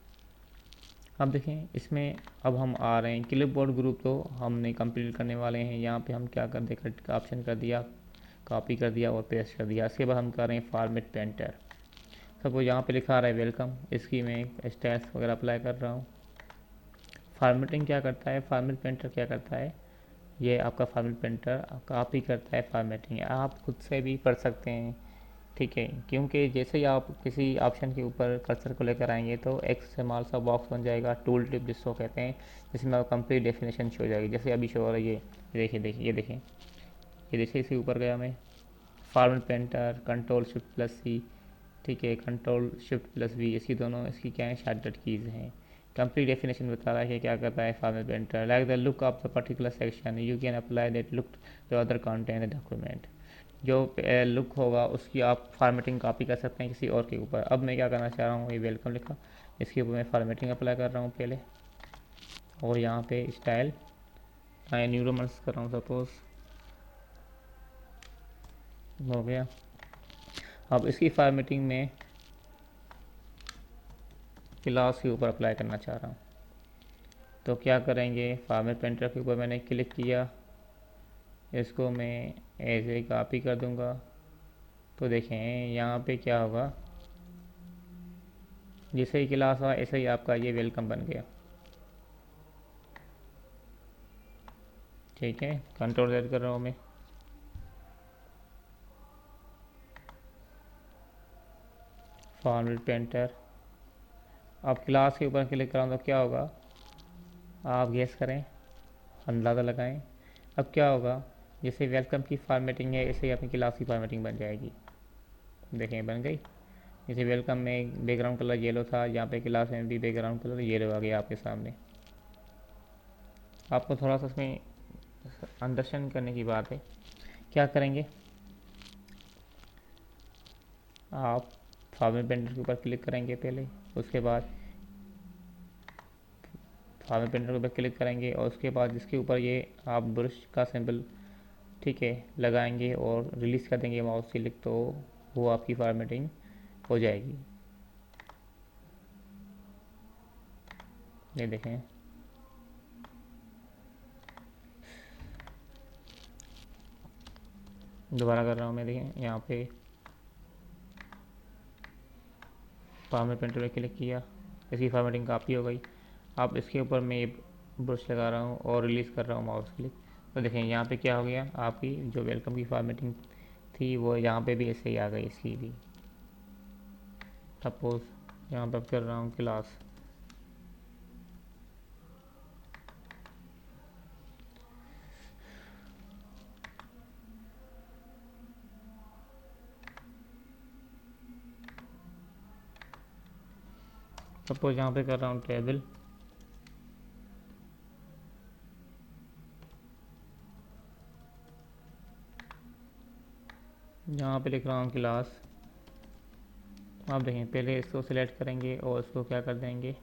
अब देखें इसमें अब हम आ रहे हैं क्लिपबोर्ड ग्रुप, तो हमने कंप्लीट करने वाले हैं। यहाँ पे हम क्या कर दे, ऑप्शन कर दिया, कॉपी कर दिया और पेस्ट कर दिया। इसके बाद हम कर रहे हैं फॉर्मेट पेंटर। सपोज यहाँ पे लिखा आ रहा है वेलकम, इसकी मैं स्टाइल्स वगैरह अप्लाई कर रहा हूँ। फॉर्मेटिंग क्या करता है, फॉर्मेट पेंटर क्या करता है, ये आपका फॉर्मेट पेंटर कॉपी करता है फॉर्मेटिंग। आप खुद से भी पढ़ सकते हैं, ठीक है, क्योंकि जैसे ही आप किसी ऑप्शन के ऊपर कर्सर को लेकर आएंगे तो एक स्मॉल सा बॉक्स बन जाएगा, टूल टिप जिसको कहते हैं, जिसमें आप कंप्लीट डेफिनेशन शो हो जाएगी। जैसे अभी शो हो रही है, ये देखिए देखिए, ये देखिए इसी ऊपर गया मैं, format painter, control shift plus C, ठीक है, कंट्रोल शिफ्ट प्लस वी, इसकी दोनों इसकी क्या है, शॉर्टकट कीज़ हैं। कंप्लीट डेफिनेशन बता रहा है कि क्या करता है format painter, like the look of the particular section you can apply that look to other content document. जो लुक होगा उसकी आप फार्मेटिंग कॉपी कर सकते हैं किसी और के ऊपर। अब मैं क्या करना चाह रहा हूँ, ये वेलकम लिखा, इसके ऊपर मैं फार्मेटिंग अप्लाई कर रहा हूँ पहले, और यहाँ पे स्टाइल न्यू रोमन्स कर रहा हूँ सपोज, हो गया। अब इसकी फार्मेटिंग में क्लास के ऊपर अप्लाई करना चाह रहा हूँ, तो क्या करेंगे, फॉर्मेट पेंटर के ऊपर मैंने क्लिक किया, इसको मैं एज ए कॉपी कर दूंगा। तो देखें यहाँ पे क्या होगा, जैसे ही क्लास हुआ ऐसे ही आपका ये वेलकम बन गया, ठीक है। कंट्रोल Z कर रहा हूँ मैं, फॉर्मेट पेंटर। अब क्लास के ऊपर क्लिक कराऊँ तो क्या होगा, आप गेस करें, अंदाज़ा लगाएं। अब क्या होगा, जैसे वेलकम की फॉर्मेटिंग है ऐसे ही अपनी क्लास की फॉर्मेटिंग बन जाएगी। देखें बन गई। जैसे वेलकम में बैकग्राउंड कलर येलो था, यहाँ पे क्लास में भी बैकग्राउंड कलर येलो आ गया आपके सामने। आपको थोड़ा सा इसमें अंडरस्टैंड करने की बात है। क्या करेंगे, आप फॉर्मेट पेंटर के ऊपर क्लिक करेंगे पहले, उसके बाद फॉर्मेट पेंटर के ऊपर क्लिक करेंगे, और उसके बाद जिसके ऊपर ये आप ब्रश का सिंबल, ठीक है, लगाएंगे और रिलीज़ कर देंगे माउस क्लिक, तो वो आपकी फॉर्मेटिंग हो जाएगी। ये देखें, दोबारा कर रहा हूँ मैं, देखें यहाँ पे फॉर्मेट पेंटर पे क्लिक किया, इसकी फॉर्मेटिंग काफ़ी हो गई। अब इसके ऊपर मैं ये ब्रश लगा रहा हूँ और रिलीज़ कर रहा हूँ माउस क्लिक, तो देखें यहाँ पे क्या हो गया, आपकी जो वेलकम की फॉर्मेटिंग थी वो यहाँ पे भी ऐसे ही आ गई इसकी भी। सपोज यहाँ पर कर रहा हूँ क्लास, सपोज यहाँ पे कर रहा हूँ टेबल, यहाँ पे लिख रहा हूँ क्लास। आप देखें पहले इसको सिलेक्ट करेंगे और इसको क्या कर देंगे,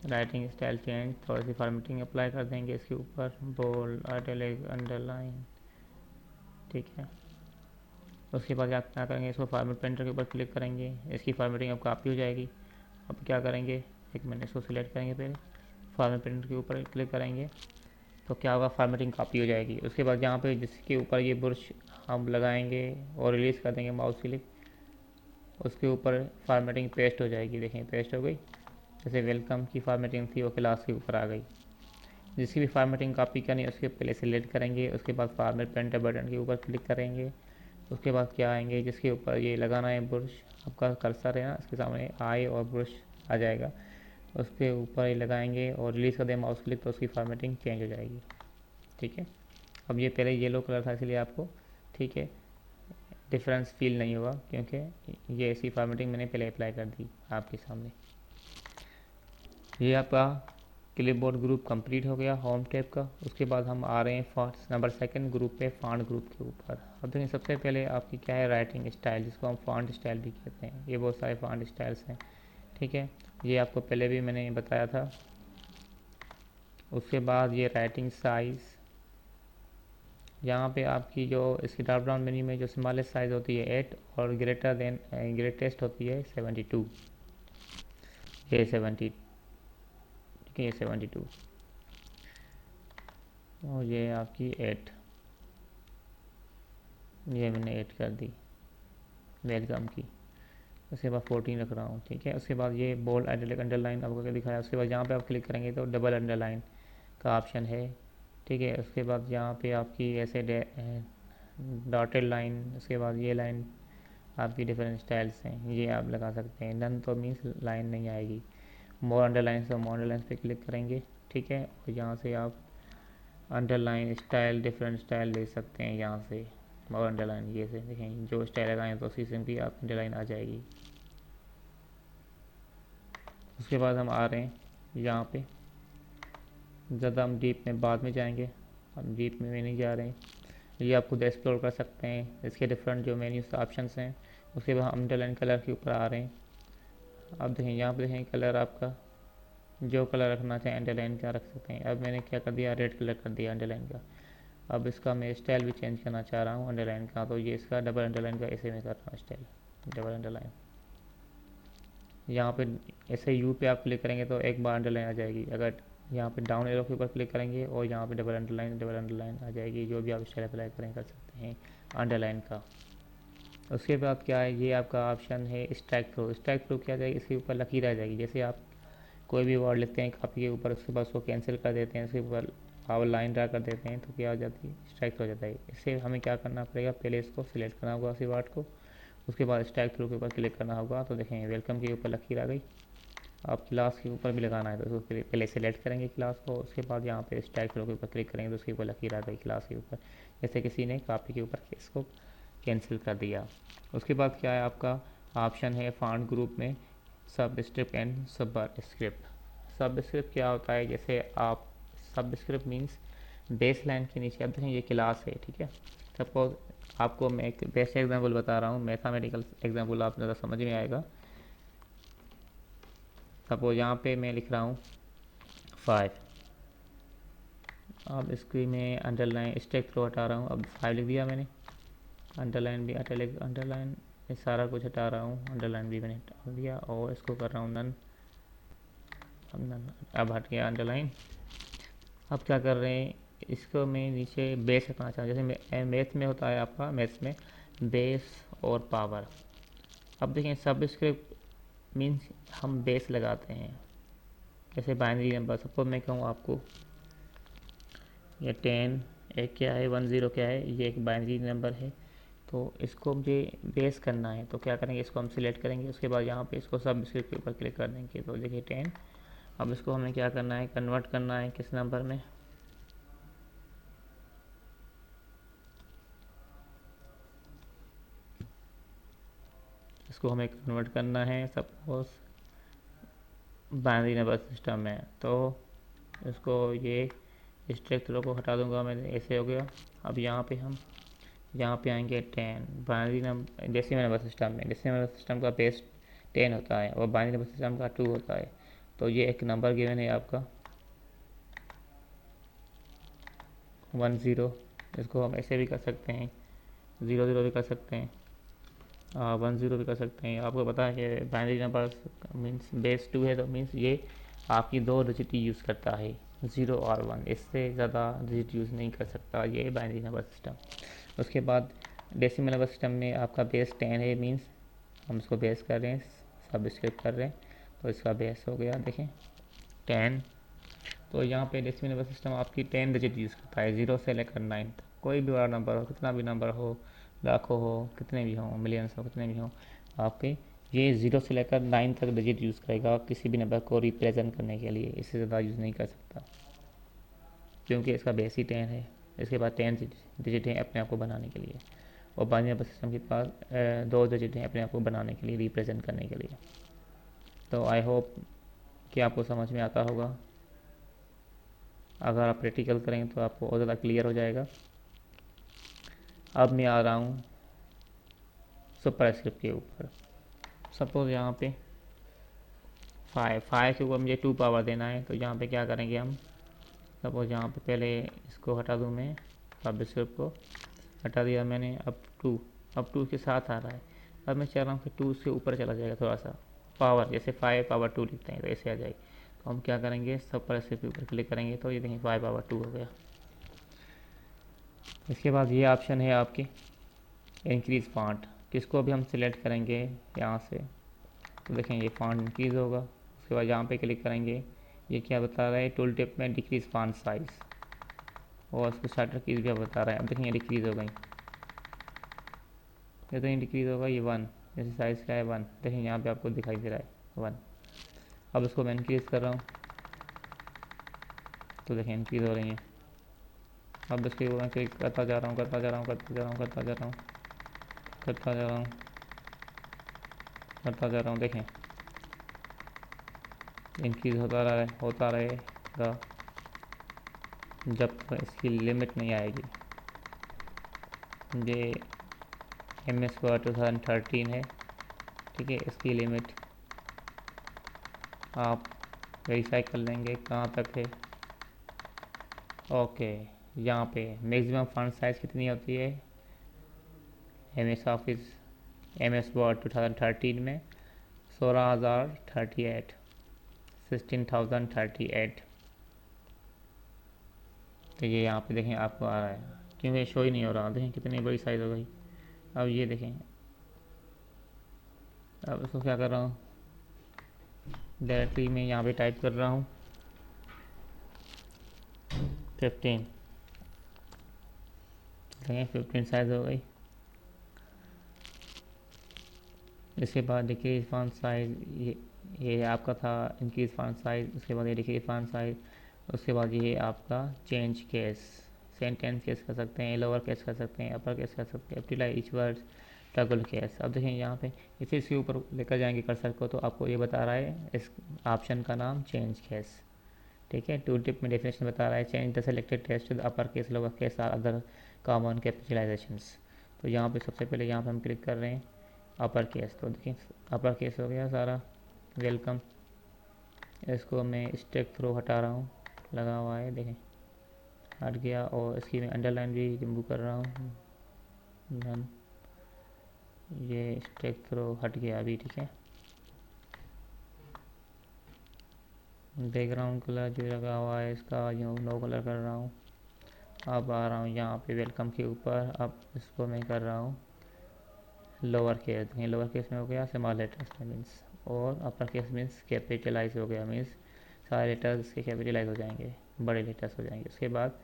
राइटिंग स्टाइल चेंज, थोड़ी सी फॉर्मेटिंग अप्लाई कर देंगे इसके ऊपर, बोल्ड, इटैलिक, अंडरलाइन, ठीक है। उसके बाद आप क्या करेंगे, इसको फॉर्मेट पेंटर के ऊपर क्लिक करेंगे, इसकी फॉर्मेटिंग अब काफ़ी हो जाएगी। अब क्या करेंगे, एक मिनट, इसको सिलेक्ट करेंगे पहले, फॉर्मेट पेंटर के ऊपर क्लिक करेंगे तो क्या होगा, फॉर्मेटिंग काफ़ी हो जाएगी। उसके बाद यहाँ पे जिसके ऊपर ये ब्रश हम लगाएंगे और रिलीज़ कर देंगे माउस क्लिक, उसके ऊपर फॉर्मेटिंग पेस्ट हो जाएगी। देखें पेस्ट हो गई। जैसे वेलकम की फॉर्मेटिंग थी वो क्लास के ऊपर आ गई। जिसकी भी फॉर्मेटिंग कॉपी करनी है उसके पहले सेलेक्ट करेंगे, उसके बाद फॉर्मेट प्रिंटर बटन के ऊपर क्लिक करेंगे। उसके बाद क्या आएंगे, जिसके ऊपर ये लगाना है ब्रश, आपका कर्सर है ना इसके सामने आई और ब्रश आ जाएगा, उसके ऊपर ये लगाएंगे और रिलीज़ कर दें माउस क्लिक तो उसकी फॉर्मेटिंग चेंज हो जाएगी। ठीक है, अब ये पहले येलो कलर था इसलिए आपको ठीक है डिफरेंस फील नहीं होगा, क्योंकि ये ऐसी फॉर्मेटिंग मैंने पहले अप्लाई कर दी आपके सामने। ये आपका क्लिपबोर्ड ग्रुप कंप्लीट हो गया होम टैब का। उसके बाद हम आ रहे हैं फॉन्ट नंबर सेकंड ग्रुप पे, फॉन्ट ग्रुप के ऊपर। अब देखिए सबसे पहले आपकी क्या है, राइटिंग स्टाइल, जिसको हम फॉन्ट स्टाइल भी कहते हैं। ये बहुत सारे फॉन्ट स्टाइल्स हैं। ठीक है, ये आपको पहले भी मैंने बताया था। उसके बाद ये राइटिंग साइज़, यहाँ पे आपकी जो इसकी ड्रॉप डाउन मेन्यू में जो स्मॉलेस्ट साइज़ होती है 8 और ग्रेटर देन ग्रेटेस्ट होती है 72। ये 70, ठीक है, ये 72 और ये आपकी 8, ये मैंने 8 कर दी वेलकम की। उसके बाद 14 रख रहा हूँ। ठीक है, उसके बाद ये बोल्ड आइटलिक अंडरलाइन आपको क्या दिखाया। उसके बाद यहाँ पे आप क्लिक करेंगे तो डबल अंडरलाइन का ऑप्शन है। ठीक है, उसके बाद यहाँ पे आपकी ऐसे डॉटेड लाइन, उसके बाद ये लाइन आपकी डिफरेंट स्टाइल्स हैं, ये आप लगा सकते हैं। नन तो मीन्स लाइन नहीं आएगी। मोर अंडरलाइन तो मोर अंडरलाइन पे क्लिक करेंगे। ठीक है, और यहाँ से आप अंडरलाइन स्टाइल डिफरेंट स्टाइल ले सकते हैं यहाँ से। और अंडरलाइन ये से देखें जो स्टाइल लगाएं तो उसी सिंपली आप अंडरलाइन आ जाएगी। उसके बाद हम आ रहे हैं यहाँ पे, ज़्यादा हम डीप में बाद में जाएंगे, हम डीप में नहीं जा रहे हैं। ये आप खुद एक्सप्लोर कर सकते हैं इसके डिफरेंट जो मेन्यूज ऑप्शंस हैं। उसके बाद हम अंडरलाइन कलर के ऊपर आ रहे हैं। अब देखें यहाँ पे देखें कलर आपका जो कलर रखना चाहें अंडरलाइन का रख सकते हैं। अब मैंने क्या कर दिया, रेड कलर कर दिया अंडरलाइन का। अब इसका मैं स्टाइल भी चेंज करना चाह रहा हूँ अंडरलाइन का, तो ये इसका डबल अंडरलाइन का ऐसे मैं कर रहा हूँ स्टाइल, डबल अंडरलाइन। यहाँ पे ऐसे यू पे आप क्लिक करेंगे तो एक बार अंडरलाइन आ जाएगी। अगर यहाँ पे डाउन एरो के ऊपर क्लिक करेंगे और यहाँ पे डबल अंडरलाइन आ जाएगी। जो भी आप स्टाइल अप्लाई करें कर सकते हैं अंडरलाइन का। उसके बाद क्या है, ये आपका ऑप्शन है स्ट्राइक थ्रू। स्ट्राइक थ्रू क्या जाएगी, इसके ऊपर लकीर आ जाएगी। जैसे आप कोई भी वर्ड लिखते हैं कापी के ऊपर, उसके बाद उसको कैंसिल कर देते हैं, उसके ऊपर आप लाइन ड्रा कर देते हैं तो क्या हो जाती है, स्ट्राइक थ्रू हो जाता है। इससे हमें क्या करना पड़ेगा, पहले इसको सिलेक्ट करना होगा उसी वर्ड को, उसके बाद स्ट्राइक थ्रू के ऊपर क्लिक करना होगा। तो देखें वेलकम के ऊपर लकीर आ गई। आप क्लास के ऊपर भी लगाना है तो उसको पहले सेलेक्ट करेंगे क्लास को, उसके बाद यहाँ पे स्ट्राइक थ्रू के ऊपर क्लिक करेंगे तो उसके ऊपर लकीर आ गई क्लास के ऊपर। जैसे किसी ने कापी के ऊपर इसको कैंसिल कर दिया। उसके बाद क्या है, आपका ऑप्शन है फॉन्ट ग्रुप में सब स्क्रिप्ट एंड सब स्क्रिप्ट। सब स्क्रिप्ट क्या होता है, जैसे आप सब स्क्रिप्ट मीन्स बेस लाइन के नीचे, अब देखें ये क्लास है। ठीक है, सपोज आपको मैं एक बेस्ट एग्जांपल बता रहा हूँ, मैथमेटिकल एग्जांपल आप ज़्यादा समझ में आएगा। सपोज यहाँ पे मैं लिख रहा हूँ 5, अब इसकी मैं अंडरलाइन स्ट्राइक थ्रू हटा रहा हूँ। अब 5 लिख दिया मैंने, अंडरलाइन भी अंडरलाइन ये सारा कुछ हटा रहा हूँ, अंडरलाइन भी मैंने हटा दिया और इसको कर रहा हूँ नन। अब हट गया अंडरलाइन। अब क्या कर रहे हैं, इसको मैं नीचे बेस रखना चाहूँ। जैसे मैथ में होता है आपका, मैथ्स में बेस और पावर। अब देखें सब स्क्रिप्ट मीन्स हम बेस लगाते हैं। जैसे बाइनरी नंबर, सपोज मैं कहूँ आपको ये 10 एक क्या है 10 क्या है, ये एक बाइनरी नंबर है तो इसको मुझे बेस करना है। तो क्या करेंगे, इसको हम सिलेक्ट करेंगे, उसके बाद यहाँ पे इसको सब स्क्रिप्ट के ऊपर क्लिक कर देंगे तो देखिए 10। अब इसको हमें क्या करना है, कन्वर्ट करना है किस नंबर में, इसको हमें कन्वर्ट करना है सपोज बाइनरी नंबर सिस्टम में। तो इसको ये स्ट्राइक थ्रू को हटा दूंगा मैं, ऐसे हो गया। अब यहाँ पे हम यहाँ पे आएंगे 10 binary number decimal number system में, डेसिमल नंबर सिस्टम का बेस 10 होता है और बाइनरी नंबर सिस्टम का 2 होता है। तो ये एक नंबर गिवन है आपका 10, इसको हम ऐसे भी कर सकते हैं, 00 भी कर सकते हैं, 10 भी कर सकते हैं। आपको पता है कि बाइनरी नंबर मीन्स बेस 2 है तो मीन्स ये आपकी 2 डिजिट यूज़ करता है, 0 और 1, इससे ज़्यादा डिजिट यूज़ नहीं कर सकता ये बाइनरी नंबर सिस्टम। उसके बाद डेसिमल नंबर सिस्टम में आपका बेस 10 है मीन्स हम इसको बेस कर रहे हैं, सबस्क्रिप्ट कर रहे हैं, तो इसका बेस हो गया देखें 10। तो यहाँ पे डेसिमल नंबर सिस्टम आपकी 10 डिजिट यूज़ करता है, 0 से लेकर 9 तक। कोई भी बड़ा नंबर हो, कितना भी नंबर हो, लाखों हो, कितने भी हों, मिलियंस हो, कितने भी हों, आपके ये 0 से लेकर 9 तक डिजिट यूज़ करेगा किसी भी नंबर को रिप्रेजेंट करने के लिए। इससे ज़्यादा यूज़ नहीं कर सकता क्योंकि इसका बेस ही 10 है। इसके बाद 10 डिजिट है अपने आप को बनाने के लिए, और बाइनरी नंबर सिस्टम के पास 2 डिजिट है अपने आप को बनाने के लिए, रिप्रेजेंट करने के लिए। तो आई होप कि आपको समझ में आता होगा। अगर आप प्रैक्टिकल करेंगे तो आपको और ज़्यादा क्लियर हो जाएगा। अब मैं आ रहा हूँ सुपरस्क्रिप्ट के ऊपर। सपोज यहाँ पे 5 के ऊपर मुझे 2 पावर देना है, तो यहाँ पे क्या करेंगे हम। सपोज यहाँ पे पहले इसको हटा दूँ मैं, सबस्क्रिप्ट को हटा दिया मैंने। अब 2 के साथ आ रहा है। अब मैं चाह रहा हूँ कि 2 से ऊपर चला जाएगा थोड़ा सा पावर, जैसे 5 पावर 2 लिखते हैं तो ऐसे आ जाएगी। तो हम क्या करेंगे, सुपरस्क्रिप्ट के ऊपर क्लिक करेंगे तो ये देखें 5 पावर 2 हो गया। इसके बाद ये ऑप्शन है आपके इंक्रीज़ फॉन्ट, किसको भी हम सिलेक्ट करेंगे यहाँ से तो देखें ये फॉन्ट इंक्रीज़ होगा। उसके बाद यहाँ पे क्लिक करेंगे, ये क्या बता रहा है, टूल टिप में डिक्रीज़ फॉन्ट साइज़, और उसको शटर कीज़ भी बता रहा है। अब देखें ये डिक्रीज़ हो गई, कितनी डिक्रीज़ होगा, ये 1, जैसे साइज़ का है 1, देखें यहाँ पे आपको दिखाई दे रहा है 1। अब इसको मैं इंक्रीज़ कर रहा हूँ तो देखें इंक्रीज़ हो रही है। अब इसके ऊपर क्लिक करता जा रहा हूँ, करता जा रहा हूँ, करता जा रहा हूँ, करता जा रहा हूँ, करता जा रहा हूँ, करता जा रहा हूँ, देखें इंक्रीज़ होता रहेगा जब तक इसकी लिमिट नहीं आएगी। ये MS वर्ड 2013 है, ठीक है। इसकी लिमिट आप वेरीफाई कर लेंगे कहाँ तक है। ओके, यहाँ पे मैक्सिमम फॉन्ट साइज़ कितनी होती है MS वर्ड 2013 में, 16,038, 16,038। तो ये यहाँ पे देखें आपको आ रहा है, क्योंकि शो ही नहीं हो रहा। देखें कितनी बड़ी साइज़ हो गई। अब ये देखें, अब इसको क्या कर रहा हूँ, डायरेक्टली मैं यहाँ पे टाइप कर रहा हूँ 15, देखें 15 साइज़ हो गई। इसके बाद डिक्रीज फॉन्ट साइज़, ये आपका था इंक्रीज फॉन्ट साइज़। उसके बाद ये डिक्रीज फॉन्ट साइज़। उसके बाद ये आपका चेंज केस, सेंटेंस केस कर सकते हैं, लोअर केस कर सकते हैं, अपर केस कर सकते हैं, capitalise each word, toggle case. अब देखें यहाँ पे इसे इसके ऊपर लेकर जाएंगे कर्सर को तो आपको ये बता रहा है इस ऑप्शन का नाम चेंज केस, ठीक है। टूल टिप में डेफिनेशन बता रहा है, change the selected text to the upper case, lower case और अदर कॉमन कैपिटलाइजेशंस। तो यहाँ पे सबसे पहले यहाँ पे हम क्लिक कर रहे हैं अपर केस, तो देखिए अपर केस हो गया सारा, वेलकम। इसको मैं स्टेक थ्रो हटा रहा हूँ, लगा हुआ है देखें हट गया। और इसकी मैं अंडरलाइन भी रिमूव कर रहा हूँ, डन। ये स्टेक थ्रो हट गया अभी, ठीक है। बैकग्राउंड कलर जो लगा हुआ है इसका यूँ नो कलर कर रहा हूँ। अब आ रहा हूँ यहाँ पे वेलकम के ऊपर, अब इसको मैं कर रहा हूँ लोअर केस, देखें लोअर केस में हो गया, स्मॉल लेटर्स में मीन्स, और अपर केस मीन्स कैपिटलाइज हो गया, मीन्स सारे लेटर्स के कैपिटलाइज हो जाएंगे, बड़े लेटर्स हो जाएंगे। उसके बाद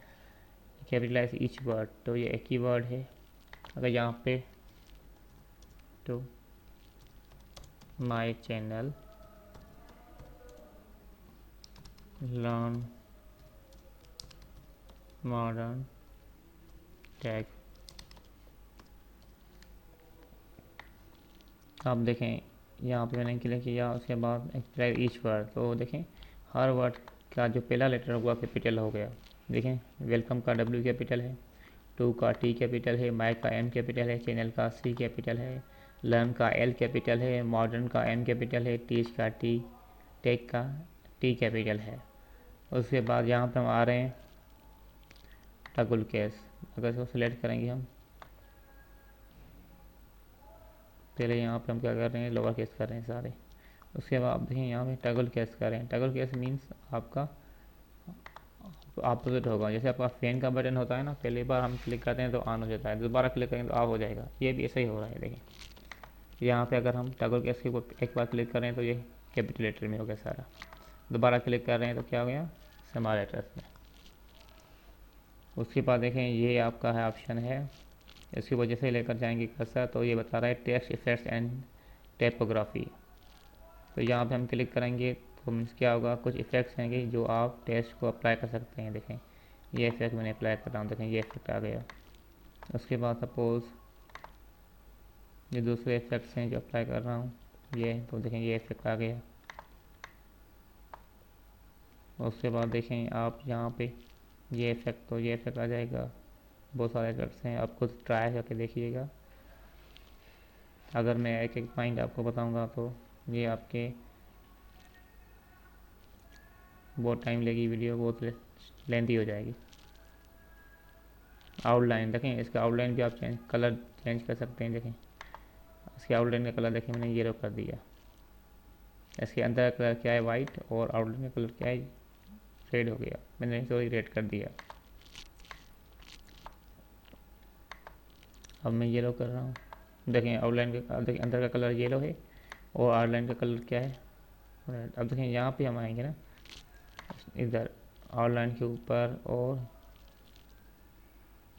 कैपिटलाइज ईच वर्ड, तो ये एक ही वर्ड है। अगर यहाँ पे तो my channel learn modern tag, आप देखें यहाँ पे मैंने क्लिक किया। उसके बाद कैपिटलाइज ईच वर्ड, तो देखें हर वर्ड का जो पहला लेटर हुआ कैपिटल हो गया। देखें वेलकम का W कैपिटल है, टू का T कैपिटल है, माई का M कैपिटल है, चैनल का C कैपिटल है, लर्न का L कैपिटल है, मॉडर्न का M कैपिटल है, टीच का T, टेक का T कैपिटल है। उसके बाद यहाँ पर हम आ रहे हैं टगल केस। अगर इसको सिलेक्ट करेंगे हम, पहले यहाँ पे हम क्या कर रहे हैं, लोअर केस कर रहे हैं सारे। उसके बाद आप देखें यहाँ पे टगल केस कर रहे हैं। टगल केस मीन्स आपका अपोजिट होगा, जैसे आपका फैन का बटन होता है ना, पहली बार हम क्लिक करते हैं तो ऑन हो जाता है, दोबारा क्लिक करेंगे तो ऑफ हो जाएगा, ये भी ऐसा ही हो रहा है। देखिए यहाँ पे अगर हम टॉगल केस के ऊपर एक बार क्लिक करें तो ये कैपिटल लेटर में हो गया सारा, दोबारा क्लिक कर रहे हैं तो क्या हो गया, स्मॉल लेटर्स में। उसके बाद देखें ये आपका है ऑप्शन है, इसकी वजह से लेकर जाएंगे कर्सर तो ये बता रहा है टेक्स्ट इफेक्ट्स एंड टाइपोग्राफी। तो यहाँ पे हम क्लिक करेंगे तो मीन्स क्या होगा, कुछ इफेक्ट्स हैं जो आप टेक्स्ट को अप्लाई कर सकते हैं। देखें ये इफेक्ट मैंने अप्लाई कर रहा हूँ, देखें ये इफेक्ट आ गया। उसके बाद सपोज़ ये दूसरे इफेक्ट्स हैं जो अप्लाई कर रहा हूँ ये, तो देखें ये इफेक्ट आ गया। उसके बाद देखें आप यहाँ पे ये इफेक्ट, तो ये इफेक्ट आ जाएगा। बहुत सारे इफेक्ट्स हैं, आप खुद ट्राई करके देखिएगा। अगर मैं एक एक पॉइंट आपको बताऊंगा तो ये आपके बहुत टाइम लेगी, वीडियो बहुत लेंथी हो जाएगी। आउटलाइन देखें, इसका आउटलाइन भी आप कलर चेंज कर सकते हैं। देखें इसके आउटलाइन का कलर देखें मैंने येलो कर दिया, इसके अंदर का कलर क्या है वाइट, और आउटलाइन का कलर क्या है रेड हो गया, मैंने सॉरी रेड कर दिया। अब मैं येलो कर रहा हूँ, देखें आउटलाइन का, देखें अंदर का कलर येलो है और आउटलाइन का कलर क्या है रेड। अब देखें यहाँ पे हम आएंगे ना इधर आउटलाइन के ऊपर, और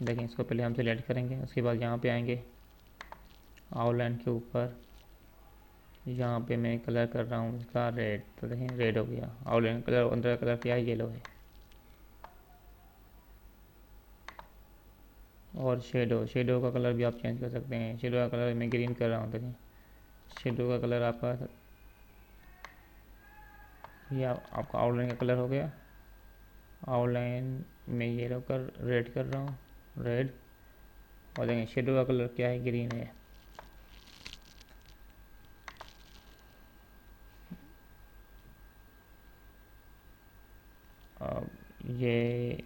देखें इसको पहले हम सिलेक्ट करेंगे, उसके बाद यहाँ पे आएंगे आउटलाइन के ऊपर, यहाँ पे मैं कलर कर रहा हूँ इसका रेड, तो देखें रेड हो गया। आउटलाइन कलर अंदर का कलर क्या है येलो है। और शेडो का कलर भी आप चेंज कर सकते हैं, शेडो का कलर मैं ग्रीन कर रहा हूँ। देखें शेडो का कलर आपका ये आपका आउटलाइन का कलर हो गया, आउटलाइन में येलो कर रेड कर रहा हूँ रेड, और देखें शेडो का कलर क्या है ग्रीन है। अब ये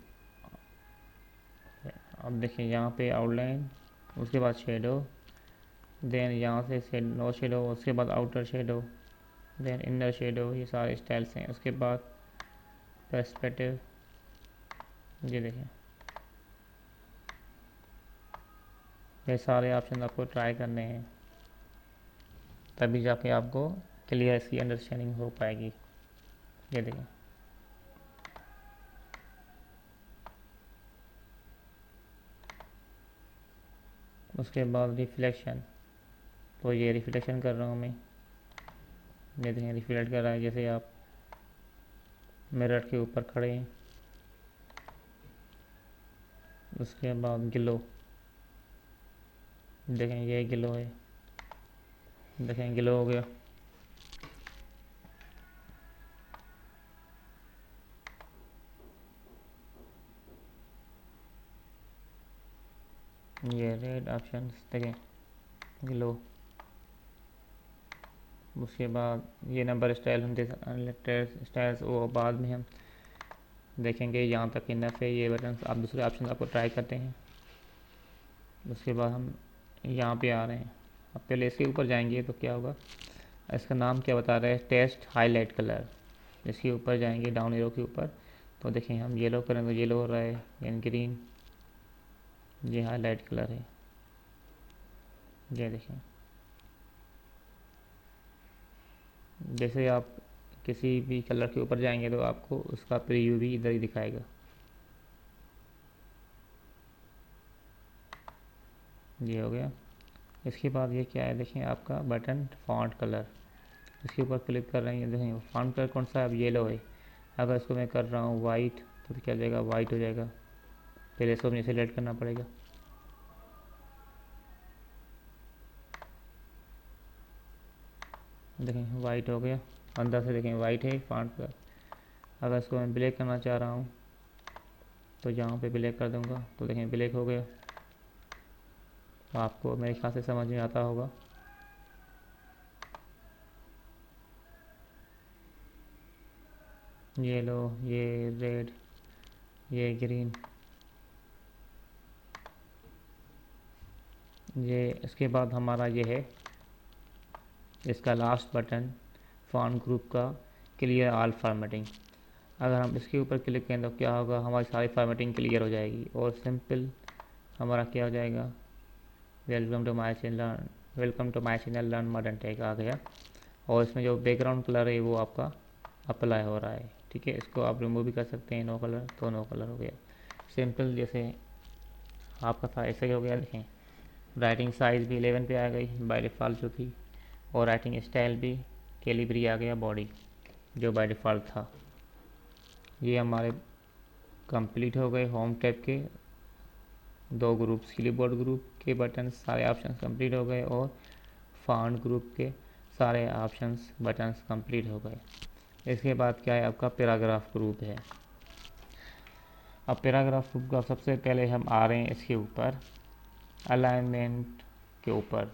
अब देखिए यहाँ पे आउटलाइन, उसके बाद शेडो, देन यहाँ से नो शेडो, उसके बाद outer shadow, then inner shadow, ये सारे स्टाइल्स हैं। उसके बाद पर्सपेक्टिव, ये देखें ये सारे ऑप्शन आपको ट्राई करने हैं, तभी जाके आपको क्लियर इसकी अंडरस्टैंडिंग हो पाएगी। ये देखें उसके बाद रिफ्लेक्शन, तो ये रिफ्लेक्शन कर रहा हूँ मैं, ये देखें रिफ्लेक्ट कर रहा है जैसे आप मिरर के ऊपर खड़े हैं। उसके बाद ग्लो, देखें ये ग्लो है, देखें ग्लो हो गया। ये रेड ऑप्शन देखें ग्लो। उसके बाद ये नंबर स्टाइल हम स्टाइल्स वो बाद में हम देखेंगे, यहाँ तक इनफ है ये बटन। आप दूसरे ऑप्शन आपको ट्राई करते हैं। उसके बाद हम यहाँ पे आ रहे हैं, अब पहले इसके ऊपर जाएंगे तो क्या होगा, इसका नाम क्या बता रहा है टेस्ट हाईलाइट कलर। इसके ऊपर जाएंगे डाउन एरो के ऊपर, तो देखें हम येलो करें तो येलो हो रहा है, यानी ग्रीन, ये हाईलाइट कलर है। ये देखें जैसे आप किसी भी कलर के ऊपर जाएंगे तो आपको उसका प्रीव्यू भी इधर ही दिखाएगा। ये हो गया। इसके बाद ये क्या है, देखें आपका बटन फॉन्ट कलर, इसके ऊपर क्लिक कर रहे हैं, देखें फॉन्ट कलर कौन सा है, अब येलो है। अगर इसको मैं कर रहा हूँ वाइट तो क्या हो जाएगा, वाइट हो जाएगा। पहले इसको मुझे सेलेक्ट करना पड़ेगा। देखें वाइट हो गया, अंदर से देखें वाइट है फॉन्ट कलर। अगर इसको मैं ब्लैक करना चाह रहा हूँ तो यहाँ पे ब्लैक कर दूँगा, तो देखें ब्लैक हो गया। आपको मेरे ख्याल से समझ में आता होगा। येलो, ये रेड, ये ग्रीन, ये इसके बाद हमारा ये है इसका लास्ट बटन फॉन्ट ग्रुप का क्लियर ऑल फॉर्मेटिंग। अगर हम इसके ऊपर क्लिक करें तो क्या होगा, हमारी सारी फॉर्मेटिंग क्लियर हो जाएगी और सिंपल हमारा क्या हो जाएगा, welcome to my channel, welcome to my channel learn modern tech आ गया। और इसमें जो बैकग्राउंड कलर है वो आपका अप्लाई हो रहा है, ठीक है। इसको आप रिमूव भी कर सकते हैं, नो कलर तो नो कलर हो गया। सिंपल जैसे आपका था ऐसे ही हो गया। देखें राइटिंग साइज़ भी 11 पे आ गई बाय डिफ़ॉल्ट जो थी, और राइटिंग स्टाइल भी कैलिब्री आ गया बॉडी जो बाय डिफ़ॉल्ट था। ये हमारे कंप्लीट हो गए होम टैब के 2 ग्रुप्स, कीबोर्ड ग्रुप के बटन सारे ऑप्शंस कंप्लीट हो गए, और फ़ॉन्ट ग्रुप के सारे ऑप्शंस बटन्स कंप्लीट हो गए। इसके बाद क्या है, आपका पैराग्राफ ग्रुप है। अब पैराग्राफ ग्रुप का सबसे पहले हम आ रहे हैं इसके ऊपर अलाइनमेंट के ऊपर,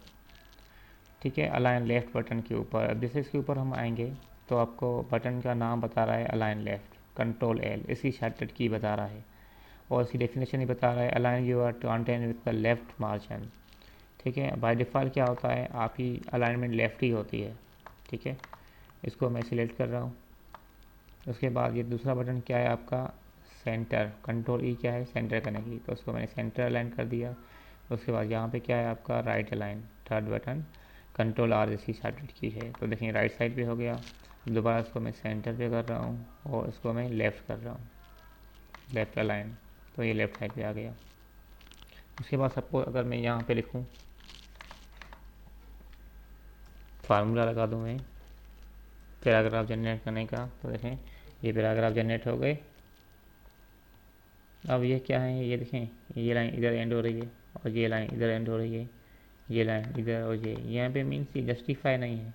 ठीक है, अलाइन लेफ़्ट बटन के ऊपर। अब जैसे इसके ऊपर हम आएंगे तो आपको बटन का नाम बता रहा है अलाइन लेफ़्ट, कंट्रोल एल इसकी शॉर्टकट की बता रहा है, और इसकी डेफिनेशन ही बता रहा है align your content with the left margin, ठीक है। बाय डिफ़ॉल्ट क्या होता है, आपकी अलाइनमेंट लेफ़्ट ही होती है, ठीक है। इसको मैं सिलेक्ट कर रहा हूँ। उसके बाद ये दूसरा बटन क्या है आपका सेंटर, कंट्रोल ई क्या है सेंटर करने की, तो उसको मैंने सेंटर अलाइन कर दिया। उसके बाद यहाँ पे क्या है आपका right align, third button control R इसकी शॉर्टकट की है, तो देखिए राइट साइड पे हो गया। दोबारा इसको मैं सेंटर पे कर रहा हूँ और इसको मैं लेफ़्ट कर रहा हूँ, लेफ़्ट अलाइन, तो ये लेफ़्ट साइड पे आ गया। उसके बाद सपोज अगर मैं यहाँ पे लिखूँ फार्मूला लगा दूँ मैं पैराग्राफ जनरेट करने का, तो देखें ये पैराग्राफ जनरेट हो गए। अब ये क्या है, ये देखें ये लाइन इधर एंड हो रही है और ये लाइन इधर एंड हो रही है, ये लाइन इधर और ये यहाँ पे मीन्स ये जस्टिफाई नहीं है।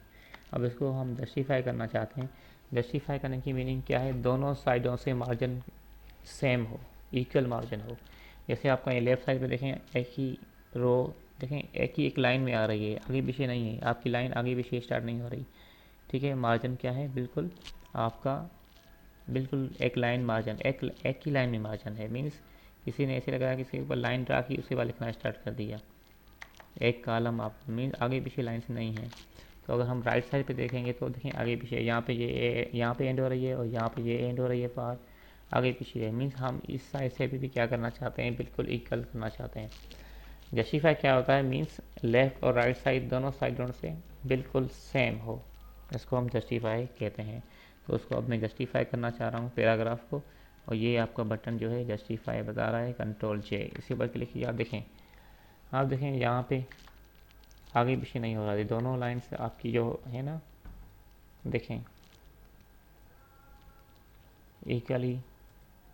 अब इसको हम जस्टिफाई करना चाहते हैं। जस्टिफाई करने की मीनिंग क्या है, दोनों साइडों से मार्जिन सेम हो, इक्वल मार्जिन हो। जैसे आपका ये लेफ़्ट साइड पे देखें एक ही रो, देखें एक ही एक लाइन में आ रही है, आगे पीछे नहीं है, आपकी लाइन आगे पीछे स्टार्ट नहीं हो रही, ठीक है। मार्जिन क्या है, बिल्कुल आपका बिल्कुल एक लाइन मार्जिन, एक ही लाइन में मार्जिन है। मीन्स किसी ने ऐसे लगाया, किसी के ऊपर लाइन ड्रा की उसके बाद लिखना स्टार्ट कर दिया, एक कॉलम आप मीन्स आगे पीछे लाइन से नहीं है। तो अगर हम राइट साइड पे देखेंगे तो देखें आगे पीछे, यहाँ पे ये यहाँ पे एंड हो रही है और यहाँ पे ये एंड हो रही है, पार आगे पीछे है। मीन्स हम इस साइड से भी क्या करना चाहते हैं, बिल्कुल इक्वल करना चाहते हैं। जस्टिफाई क्या होता है, मीन्स लेफ़्ट और राइट साइड दोनों साइडों से बिल्कुल सेम हो, इसको हम जस्टिफाई कहते हैं। तो उसको अब मैं जस्टिफाई करना चाह रहा हूँ पैराग्राफ को, और ये आपका बटन जो है जस्टिफाई बता रहा है, कंट्रोल जे, इसी पर क्लिक किया। आप देखें यहाँ पे आगे पीछे नहीं हो रहा है, दोनों लाइन्स आपकी जो है ना, देखें इक्वली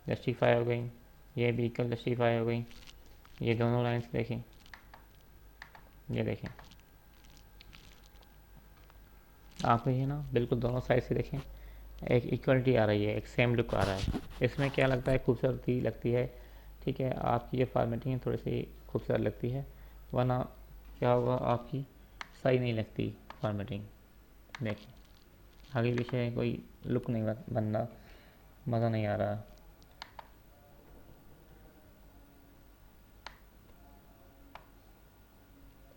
जस्टिफाई हो गई, ये भी इक्वल जस्टिफाई हो गई। ये दोनों लाइन्स देखें, ये देखें आप ये ना बिल्कुल दोनों साइड से देखें एक इक्वलिटी आ रही है, एक सेम लुक आ रहा है। इसमें क्या लगता है, खूबसूरती लगती है, ठीक है। आपकी ये फॉर्मेटिंग थोड़ी सी खूबसूरत लगती है, वरना क्या होगा आपकी सही नहीं लगती फॉर्मेटिंग। देखिए आगे पीछे कोई लुक नहीं बन रहा, मज़ा नहीं आ रहा।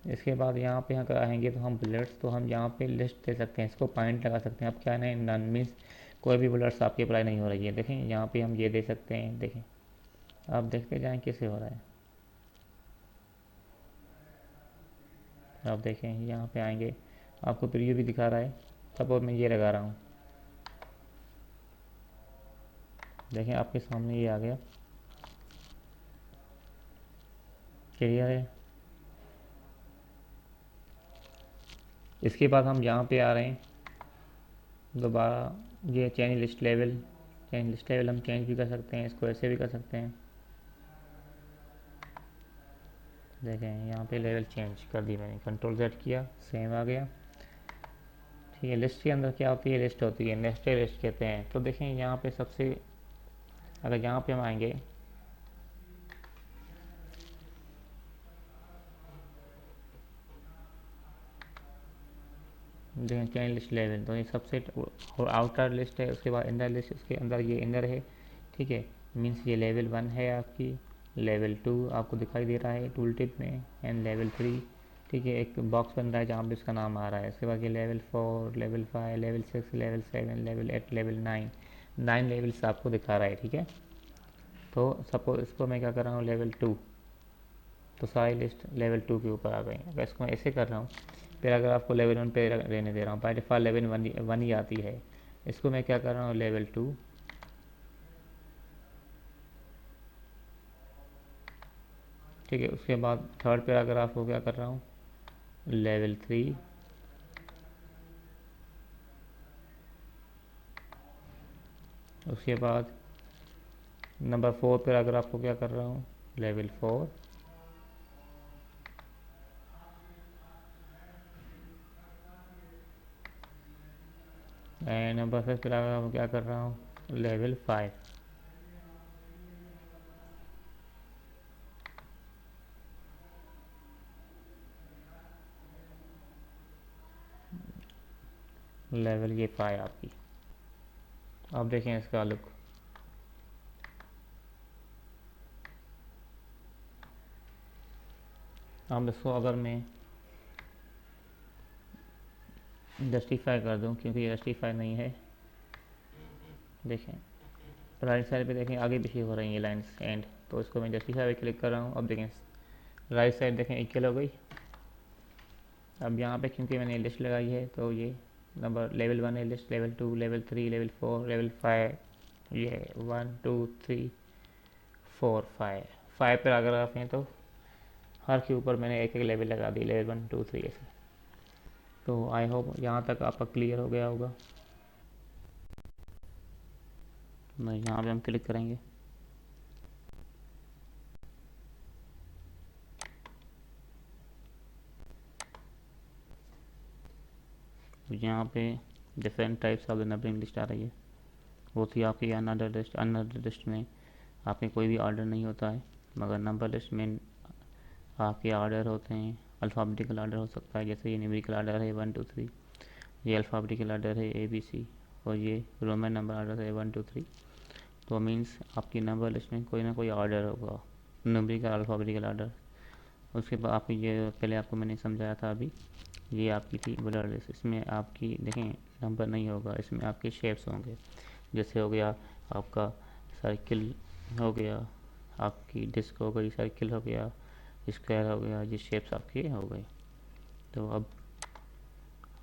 इसके बाद यहाँ पे अगर आएंगे तो हम बुलेट्स, तो हम यहाँ पे लिस्ट दे सकते हैं, इसको पॉइंट लगा सकते हैं। अब क्या है नन मीन्स कोई भी बुलेट्स आपकी अप्लाई नहीं हो रही है। देखें यहाँ पे हम ये दे सकते हैं, देखें आप देखते जाएँ कैसे हो रहा है। आप देखें यहाँ पे आएंगे आपको प्रीव्यू भी दिखा रहा है। सपोज मैं ये लगा रहा हूँ, देखें आपके सामने ये आ गया, क्लियर है। इसके बाद हम यहाँ पे आ रहे हैं दोबारा, ये change list level, change list level हम चेंज भी कर सकते हैं, इसको ऐसे भी कर सकते हैं। देखें यहाँ पे लेवल चेंज कर दी मैंने, कंट्रोल जेड किया, सेम आ गया, ठीक है। लिस्ट के अंदर क्या होती है, लिस्ट होती है, नेस्टेड लिस्ट कहते हैं। तो देखें यहाँ पे सबसे, अगर यहाँ पे हम आएंगे देखें चेंज लिस्ट लेवल, तो ये सबसे और आउटर लिस्ट है, उसके बाद इंडर लिस्ट, उसके अंदर ये इंडर है, ठीक है। मीन्स ये लेवल 1 है आपकी, लेवल 2 आपको दिखाई दे रहा है टूल टिप में, एंड लेवल 3, ठीक है। एक बॉक्स बन रहा है जहाँ पे उसका नाम आ रहा है। उसके बाद ये level 4, level 5, level 6, level 7, level 8, level 9, 9 levels आपको दिखा रहा है, ठीक है। तो सपोज इसको मैं क्या कर रहा हूँ, लेवल 2, तो सारी लिस्ट लेवल 2 के ऊपर आ गई। अगर इसको मैं ऐसे कर रहा हूँ, फिर अगर आपको लेवल 1 पे रहने दे रहा हूँ, बाई डिफ़ॉल्ट लेवल 1 ही आती है। इसको मैं क्या कर रहा हूँ, लेवल 2, ठीक है। उसके बाद थर्ड पैराग्राफ को क्या कर रहा हूँ, लेवल 3, उसके बाद नंबर 4 पैराग्राफ को क्या कर रहा हूँ, लेवल 4, एंड नंबर 5 पैराग्राफ को क्या कर रहा हूँ, लेवल 5। लेवल ये 5 आपकी। अब देखें इसका लुक। अब इसको अगर मैं जस्टिफाई कर दूं, क्योंकि ये जस्टिफाई नहीं है, देखें राइट साइड पे देखें आगे पीछे हो रही हैं लाइंस एंड, तो इसको मैं जस्टिफाई पे क्लिक कर रहा हूँ। अब देखें राइट साइड देखें इक्वल हो गई। अब यहाँ पे क्योंकि मैंने लिस्ट लगाई है तो ये नंबर लेवल 1 है list, level 2, level 3, level 4, level 5, ये 1 2 3 4 5 पैराग्राफ हैं, तो हर के ऊपर मैंने एक एक लेवल लगा दी, लेवल 1 2 3 ऐसे। तो आई होप यहाँ तक आपका क्लियर हो गया होगा। नहीं, यहाँ पे हम क्लिक करेंगे, यहाँ पे different types of the numbering list आ रही है। वो थी आपकी अनअदर लिस्ट में आपके कोई भी ऑर्डर नहीं होता है, मगर नंबर लिस्ट में आपके ऑर्डर होते हैं। अल्फ़ाबेटिकल ऑर्डर हो सकता है, जैसे ये न्यूमेरिकल ऑर्डर है 1 2 3, ये अल्फ़ाबेटिकल ऑर्डर है ABC, और ये रोमन नंबर ऑर्डर है 1 2 3। तो मीन्स आपकी नंबर लिस्ट में कोई ना कोई ऑर्डर होगा, न्यूमेरिकल अल्फ़ाबेटिकल ऑर्डर। उसके बाद आपकी ये पहले आपको मैंने समझाया था अभी, ये आपकी थी बुलेट लिस्ट। इसमें आपकी देखें नंबर नहीं होगा, इसमें आपके शेप्स होंगे। जैसे हो गया आपका सर्किल, हो गया आपकी डिस्क, हो गई सर्किल, हो गया स्क्वायर, हो गया, ये शेप्स आपके हो गए। तो अब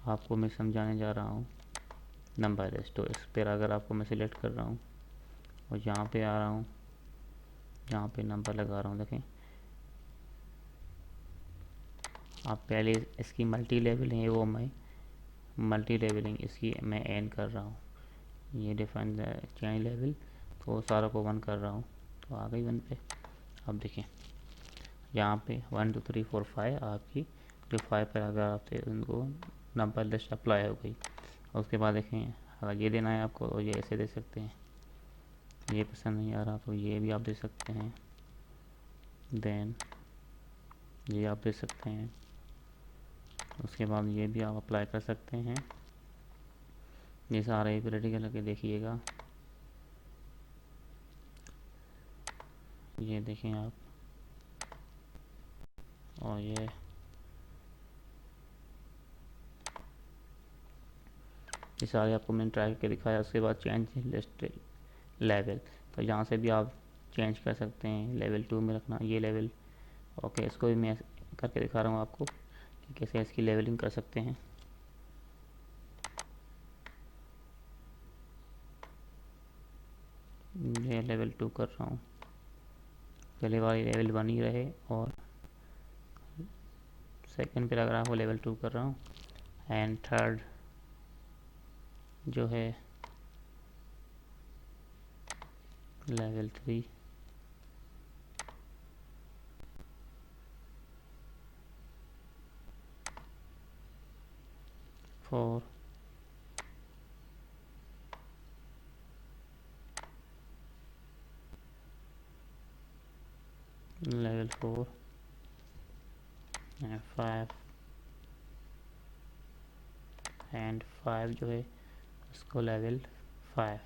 आपको मैं समझाने जा रहा हूँ नंबर लिस्ट। तो इस पर अगर आपको मैं सिलेक्ट कर रहा हूँ और यहाँ पे आ रहा हूँ, यहाँ पे नंबर लगा रहा हूँ, देखें आप पहले इसकी मल्टी लेवलिंग है वो मैं मल्टी लेवलिंग इसकी मैं एन कर रहा हूँ, ये डिफाइन चेंज लेवल, तो सारा को 1 कर रहा हूँ, तो आ गई 1 पे। अब देखें यहाँ पे 1 2 3 4 5 आपकी जो 5 पैराग्राफ थे उनको नंबर लिस्ट अप्लाई हो गई। उसके बाद देखें अगर ये देना है आपको तो ये ऐसे दे सकते हैं, ये पसंद नहीं आ रहा तो ये भी आप दे सकते हैं, देन ये आप दे सकते हैं। उसके बाद ये भी आप अप्लाई कर सकते हैं। ये सारे प्रैक्टिकल करके देखिएगा, ये देखें आप, और ये सारे आपको मैंने ट्राई करके दिखाया। उसके बाद चेंज लिस्ट लेवल, तो यहाँ से भी आप चेंज कर सकते हैं, लेवल 2 में रखना ये लेवल। ओके, इसको भी मैं करके दिखा रहा हूँ आपको कि कैसे इसकी लेवलिंग कर सकते हैं। ये लेवल 2 कर रहा हूँ, पहले वाली लेवल 1 ही रहे, और सेकंड पैराग्राफ को लेवल 2 कर रहा हूँ, एंड थर्ड जो है level 3, four, level 4 and 5, and 5 जो है इसको लेवल 5।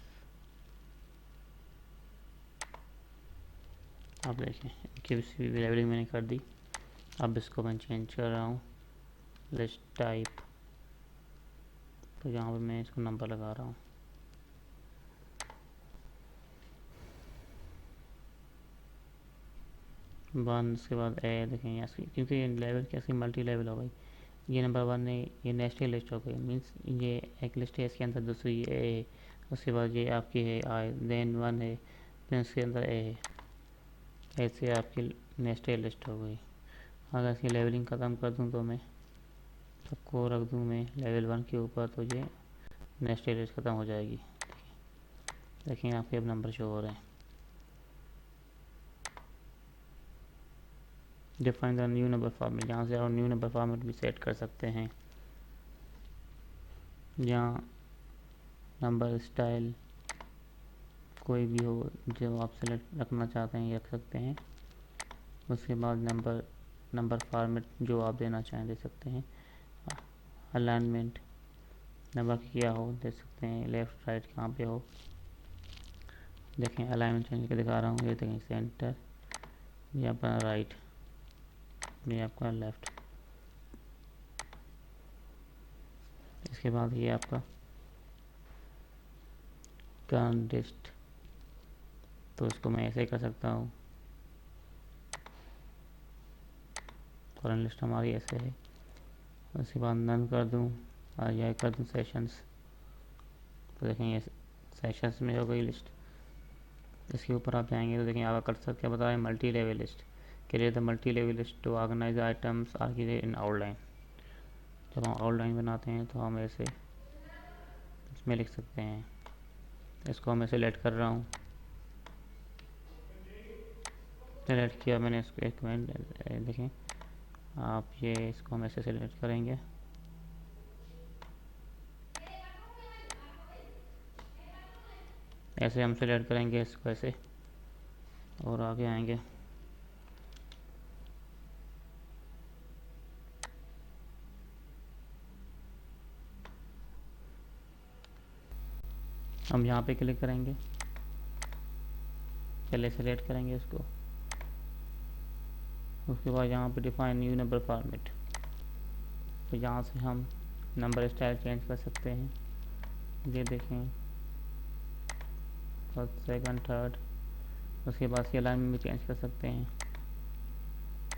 अब देखें इनकी भी लेवलिंग मैंने कर दी। अब इसको मैं चेंज कर रहा हूँ लिस्ट टाइप, तो यहाँ पर मैं इसको नंबर लगा रहा हूँ। वन, उसके बाद ए देखें यहाँ, क्योंकि ये लेवल कैसी मल्टी लेवल हो गई। ये नंबर वन है, ये नेस्टेड लिस्ट हो गई, मीन्स ये एक लिस्ट है, इसके अंदर दूसरी ए, उसके बाद ये आपकी है आई, देन वन है, फिर उसके अंदर ए है, ऐसे आपकी नेस्टेड लिस्ट हो गई। अगर इसकी लेवलिंग ख़त्म कर दूँ तो मैं सबको रख दूँ मैं लेवल वन के ऊपर, तो ये नेस्टेड लिस्ट ख़त्म हो जाएगी। देखिए आपके अब नंबर शो हो रहे हैं। Define the new number format, यहाँ से और न्यू नंबर फॉर्मेट भी सेट कर सकते हैं। यहाँ नंबर स्टाइल कोई भी हो जो आप सेलेक्ट रखना चाहते हैं रख सकते हैं। उसके बाद नंबर फॉर्मेट जो आप देना चाहें दे सकते हैं। अलाइनमेंट नंबर क्या हो दे सकते हैं, लेफ़्ट राइट कहाँ पे हो। देखें अलाइनमेंट चेंज करके दिखा रहा हूँ, ये देखें सेंटर, ये आपका राइट, ये आपका लेफ़्ट। इसके बाद ये आपका करंट लिस्ट, तो इसको मैं ऐसे ही कर सकता हूँ। करंट लिस्ट हमारी ऐसे है। उसके बाद नन कर दूँ और यह कर दूँ सेशंस, तो देखें ये सेशंस में हो गई लिस्ट। इसके ऊपर आप जाएंगे तो देखें आपका कर्सर क्या बता रहे हैं, multi level list. Create the multi level list to organise items are created in outline. जब हम आउटलाइन बनाते हैं तो हम ऐसे इसमें लिख सकते हैं। इसको मैं सेलेक्ट कर रहा हूँ, सेलेक्ट किया मैंने इसको, एक मिनट देखें आप, ये इसको हम ऐसे सेलेक्ट करेंगे, ऐसे हम सेलेक्ट करेंगे इसको ऐसे, और आगे आएंगे। हम यहाँ पे क्लिक करेंगे, पहले सेलेक्ट करेंगे इसको, उसके बाद यहाँ पे डिफाइन न्यू नंबर फॉर्मेट, तो यहाँ से हम नंबर स्टाइल चेंज कर सकते हैं। ये देखें फर्स्ट सेकंड थर्ड, उसके बाद इसकी अलाइनमेंट भी चेंज कर सकते हैं,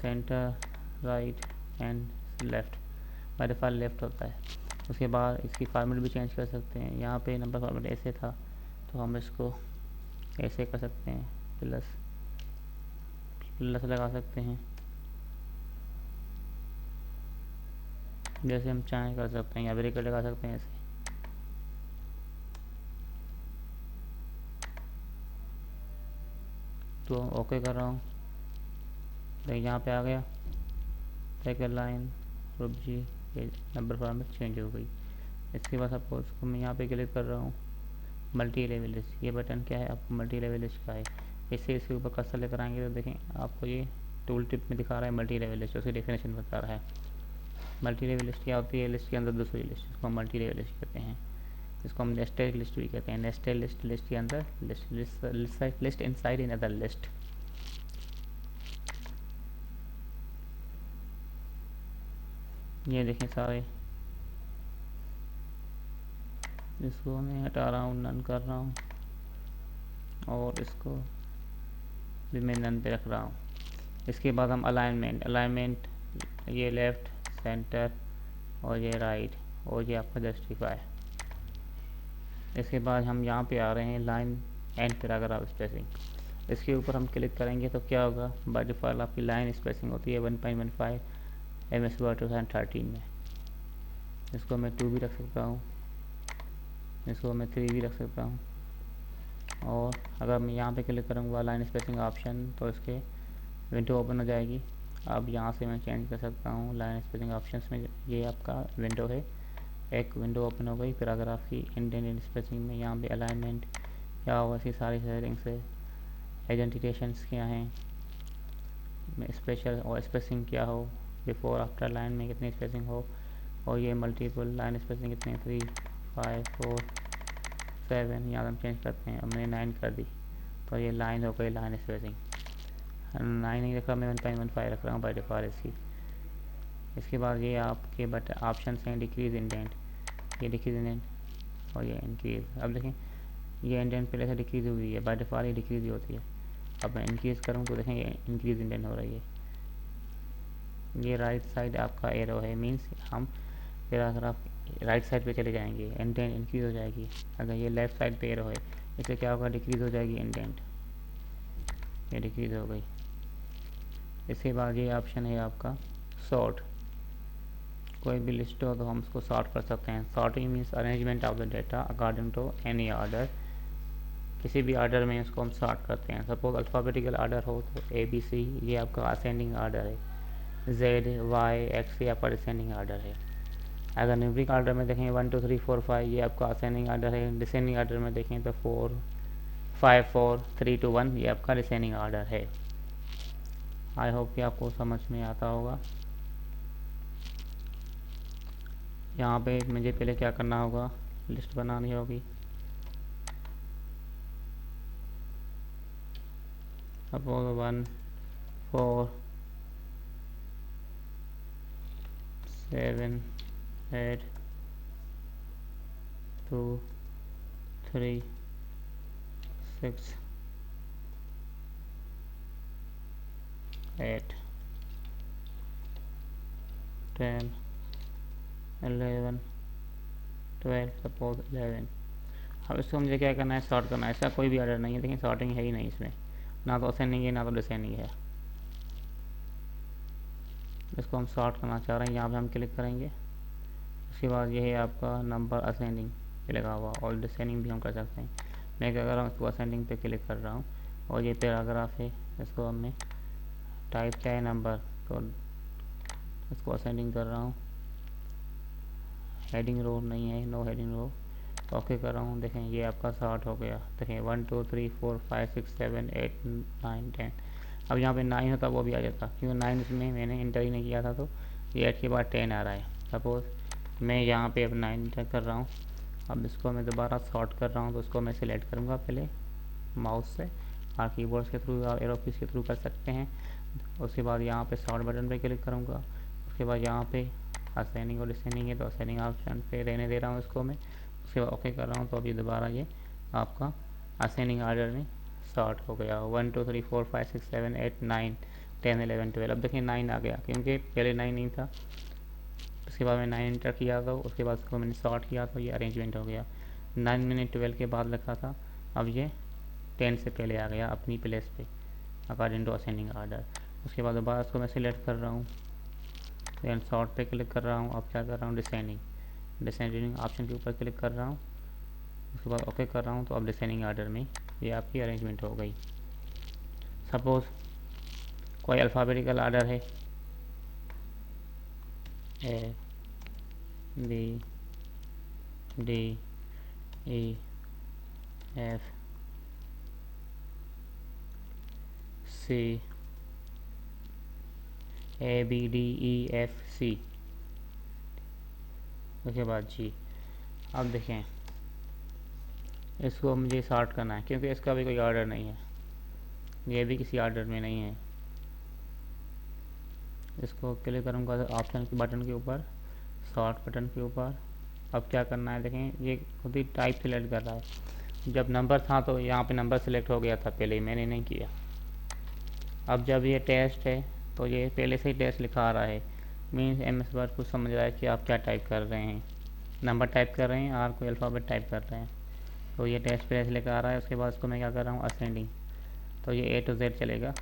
centre right and left, by default left होता है। उसके बाद इसकी फॉर्मेट भी चेंज कर सकते हैं। यहाँ पे नंबर फॉर्मेट ऐसे था तो हम इसको ऐसे कर सकते हैं, प्लस प्लस लगा सकते हैं, जैसे हम चाहें कर सकते हैं, या ब्रैकेट लगा सकते हैं ऐसे। तो ओके कर रहा हूँ, देखिए यहाँ पे आ गया सेकंड लाइन, ग्रुप जी, ये नंबर फॉर्मेट चेंज हो गई। इसके बाद सपोज को मैं यहाँ पे क्लिक कर रहा हूँ, मल्टी लेवल लिस्ट, ये बटन क्या है आपको मल्टी लेवल लिस्ट का है। इससे इसके ऊपर कर्सर लेकर आएंगे तो देखें आपको ये टूल टिप में दिखा रहा है मल्टी लेवल लिस्ट, उसकी डेफिनेशन बता रहा है। मल्टी लेवल लिस्ट क्या होती है, लिस्ट के अंदर दूसरी लिस्ट, इसको हम मल्टी लेवल लिस्ट कहते हैं। इसको हम नेस्टेड लिस्ट भी कहते हैं। नेस्टेड लिस्ट, लिस्ट के अंदर list inside in other list. ये देखें सारे, इसको मैं हटा रहा हूँ, नन कर रहा हूँ, और इसको भी मैं नन पे रख रहा हूँ। इसके बाद हम अलाइनमेंट ये लेफ़्ट सेंटर और ये राइट और ये आपका जस्टिफाई। इसके बाद हम यहाँ पे आ रहे हैं लाइन एंड पैराग्राफ स्पेसिंग। इसके ऊपर हम क्लिक करेंगे तो क्या होगा, बाय डिफ़ॉल्ट आपकी लाइन स्पेसिंग होती है 1.15 MS वर्ड 2013 में। इसको मैं 2 भी रख सकता हूँ, इसको मैं 3 भी रख सकता हूँ। और अगर मैं यहाँ पे क्लिक करूँगा लाइन स्पेसिंग ऑप्शन तो इसके विंडो ओपन हो जाएगी। अब यहाँ से मैं चेंज कर सकता हूँ लाइन स्पेसिंग ऑप्शंस में, ये आपका विंडो है, एक विंडो ओपन हो गई पैराग्राफ की इंडियन स्पेसिंग में। यहाँ पे अलाइनमेंट क्या हो, ऐसी सारी सेटिंग्स है, एजेंटिटेशंस क्या हैं, स्पेशल और स्पेसिंग क्या हो, बिफोर आफ्टर लाइन में कितनी स्पेसिंग हो, और ये मल्टीपल लाइन स्पेसिंग कितनी 3 5 4 7, यहाँ हम चेंज करते हैं, हमने 9 कर दी तो ये लाइन हो गई लाइन स्पेसिंग। 9 नहीं रख रहा मैं, 1.15 रख रहा हूँ बाई डिफ़ॉल्ट इसकी। इसके बाद ये आपके बट ऑप्शन हैं, डिक्रीज इंडेंट, ये डिक्रीज इंडेंट और ये इंक्रीज। अब देखें ये इंडेंट पहले से डिक्रीज हुई है, बाई डिफ़ॉल्ट ये डिक्रीज ही होती है। अब मैं इंक्रीज़ करूँ तो देखेंगे इंक्रीज इंडेंट हो रही है। ये राइट साइड आपका एरो है, मीन्स हम पैराग्राफ राइट साइड पे चले जाएंगे, इंडेंट इंक्रीज हो जाएगी। अगर ये लेफ़्ट साइड पे एरो है, इससे क्या होगा, डिक्रीज़ हो जाएगी इंडेंट, ये डिक्रीज़ हो गई। इसके बाद ये ऑप्शन है आपका सॉर्ट। कोई भी लिस्ट हो तो हम उसको सॉर्ट कर सकते हैं। Sorting means arrangement of the data according to any order, किसी भी ऑर्डर में इसको हम सॉर्ट करते हैं। सपोज अल्फ़ाबेटिकल ऑर्डर हो तो ABC, ये आपका असेंडिंग ऑर्डर है। ZY X ये आपका डिसेंडिंग ऑर्डर है। अगर न्यूमरिक ऑर्डर में देखें 1 2 3 4 5 ये आपका असेंडिंग ऑर्डर है। डिसेंडिंग ऑर्डर में देखें तो 4 5 4 3 2 1 ये आपका डिसेंडिंग ऑर्डर है। आई होप कि आपको समझ में आता होगा। यहाँ पे मुझे पहले क्या करना होगा, लिस्ट बनानी होगी। Suppose 1 4 7 8 2 3 6 8 10 11 12 suppose 11। अब इसको मुझे क्या करना है, सॉर्ट करना है। ऐसा कोई भी ऑर्डर नहीं है, देखिए सॉर्टिंग है ही नहीं इसमें, ना तो असेंडिंग है ना तो डिसेंडिंग है। इसको हम सॉर्ट करना चाह रहे हैं, यहाँ पे हम क्लिक करेंगे। उसके बाद ये है आपका नंबर असेंडिंग पे लगा हुआ, और डिसेंडिंग भी हम कर सकते हैं। मैं क्या कर रहा हूँ, इसको असेंडिंग पे क्लिक कर रहा हूँ, और ये पैराग्राफ है, इसको हमने टाइप क्या है नंबर, तो इसको असेंडिंग कर रहा हूँ। हेडिंग रो नहीं है, नो हेडिंग रो, ओके कर रहा हूँ। देखें ये आपका सॉर्ट हो गया। देखें 1 2 3 4 5 6 7 8 9 10। अब यहाँ पे 9 होता वो भी आ जाता, क्योंकि 9 इसमें मैंने इंटर ही नहीं किया था, तो ये 8 के बाद 10 आ रहा है। सपोज मैं यहाँ पे अब 9 इंटर कर रहा हूँ। अब इसको मैं दोबारा सॉर्ट कर रहा हूँ, तो उसको मैं सिलेक्ट करूँगा पहले माउस से, और कीबोर्ड के थ्रू और एरो कीज के थ्रू कर सकते हैं। उसके बाद यहाँ पे सॉर्ट बटन पे क्लिक करूँगा। उसके बाद यहाँ पे असेंडिंग और डिसेंडिंग है, तो असेंडिंग ऑप्शन पे रहने दे रहा हूँ इसको मैं। उसके बाद ओके कर रहा हूँ, तो अभी दोबारा ये आपका असेंडिंग ऑर्डर में सॉर्ट हो गया। 1 2 3 4 5 6 7 8 9 10 11 12। अब देखिए 9 आ गया, क्योंकि पहले 9 नहीं था। उसके बाद मैंने 9 इंटर किया, तो उसके बाद उसको मैंने सॉर्ट किया, तो ये अरेंजमेंट हो गया। 9 मैंने 12 के बाद लिखा था, अब ये 10 से पहले आ गया अपनी प्लेस पे अकॉर्डिंग टू असेंडिंग ऑर्डर। उसके बाद दोबारा उसको मैं सिलेक्ट कर रहा हूँ, देन सॉर्ट पे क्लिक कर रहा हूँ। अब क्या कर रहा हूँ, डिसेंडिंग ऑप्शन के ऊपर क्लिक कर रहा हूँ। उसके बाद ओके कर रहा हूँ, तो अब डिसेंडिंग ऑर्डर में ये आपकी अरेंजमेंट हो गई। सपोज कोई अल्फ़ाबेटिकल ऑर्डर है, A B D E F C, A B D E F C, उसके बाद G। अब देखें इसको मुझे सॉर्ट करना है, क्योंकि इसका भी कोई ऑर्डर नहीं है, ये भी किसी ऑर्डर में नहीं है। इसको क्लिक करूँगा ऑप्शन के बटन के ऊपर, सॉर्ट बटन के ऊपर। अब क्या करना है, देखें ये खुद ही टाइप सिलेक्ट कर रहा है। जब नंबर था तो यहाँ पे नंबर सिलेक्ट हो गया था, पहले ही मैंने नहीं किया। अब जब ये टेस्ट है, तो ये पहले से ही टेस्ट लिखा आ रहा है, मीन्स MS वर्ड कुछ समझ रहा है कि आप क्या टाइप कर रहे हैं, नंबर टाइप कर रहे हैं और कोई अल्फ़ाबेट टाइप कर रहे हैं। तो ये टेस्ट पे ऐसे लेकर आ रहा है। उसके बाद इसको मैं क्या कर रहा हूँ, असेंडिंग, तो ये A to Z चलेगा।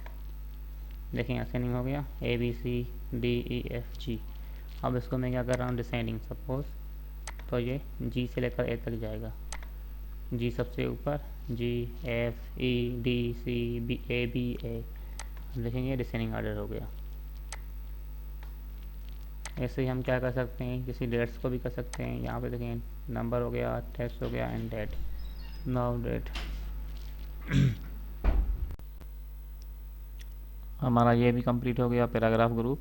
देखें असेंडिंग हो गया, A B C D E F G। अब इसको मैं क्या कर रहा हूँ, डिसेंडिंग सपोज, तो ये G से लेकर A तक जाएगा। G सबसे ऊपर, G F E D C B A B A। देखेंगे डिसेंडिंग ऑर्डर हो गया। ऐसे ही हम क्या कर सकते हैं, किसी डेट्स को भी कर सकते हैं। यहाँ पे देखें नंबर हो गया, टेस्ट हो गया, एंड डेट, नाउ डेट। हमारा ये भी कंप्लीट हो गया पैराग्राफ ग्रुप।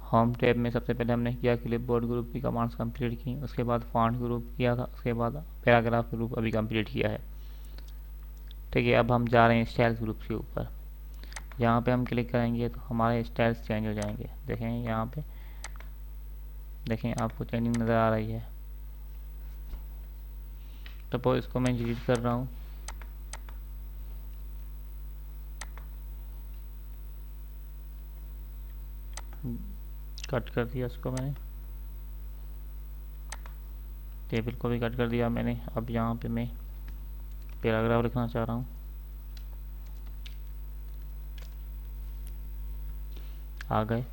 होम टैब में सबसे पहले हमने किया क्लिपबोर्ड ग्रुप की कमांड्स कंप्लीट की, उसके बाद फॉन्ट ग्रुप किया था, उसके बाद पैराग्राफ ग्रुप अभी कंप्लीट किया है। ठीक है, अब हम जा रहे हैं स्टाइल्स ग्रुप के ऊपर। यहाँ पे हम क्लिक करेंगे तो हमारे स्टाइल्स चेंज हो जाएंगे। देखें यहाँ पे, देखें आपको चेंजिंग नज़र आ रही है। सपोज इसको मैं डिलीट कर रहा हूँ, कट कर दिया इसको मैंने, टेबल को भी कट कर दिया मैंने। अब यहाँ पे मैं पैराग्राफ लिखना चाह रहा हूँ। आ गए।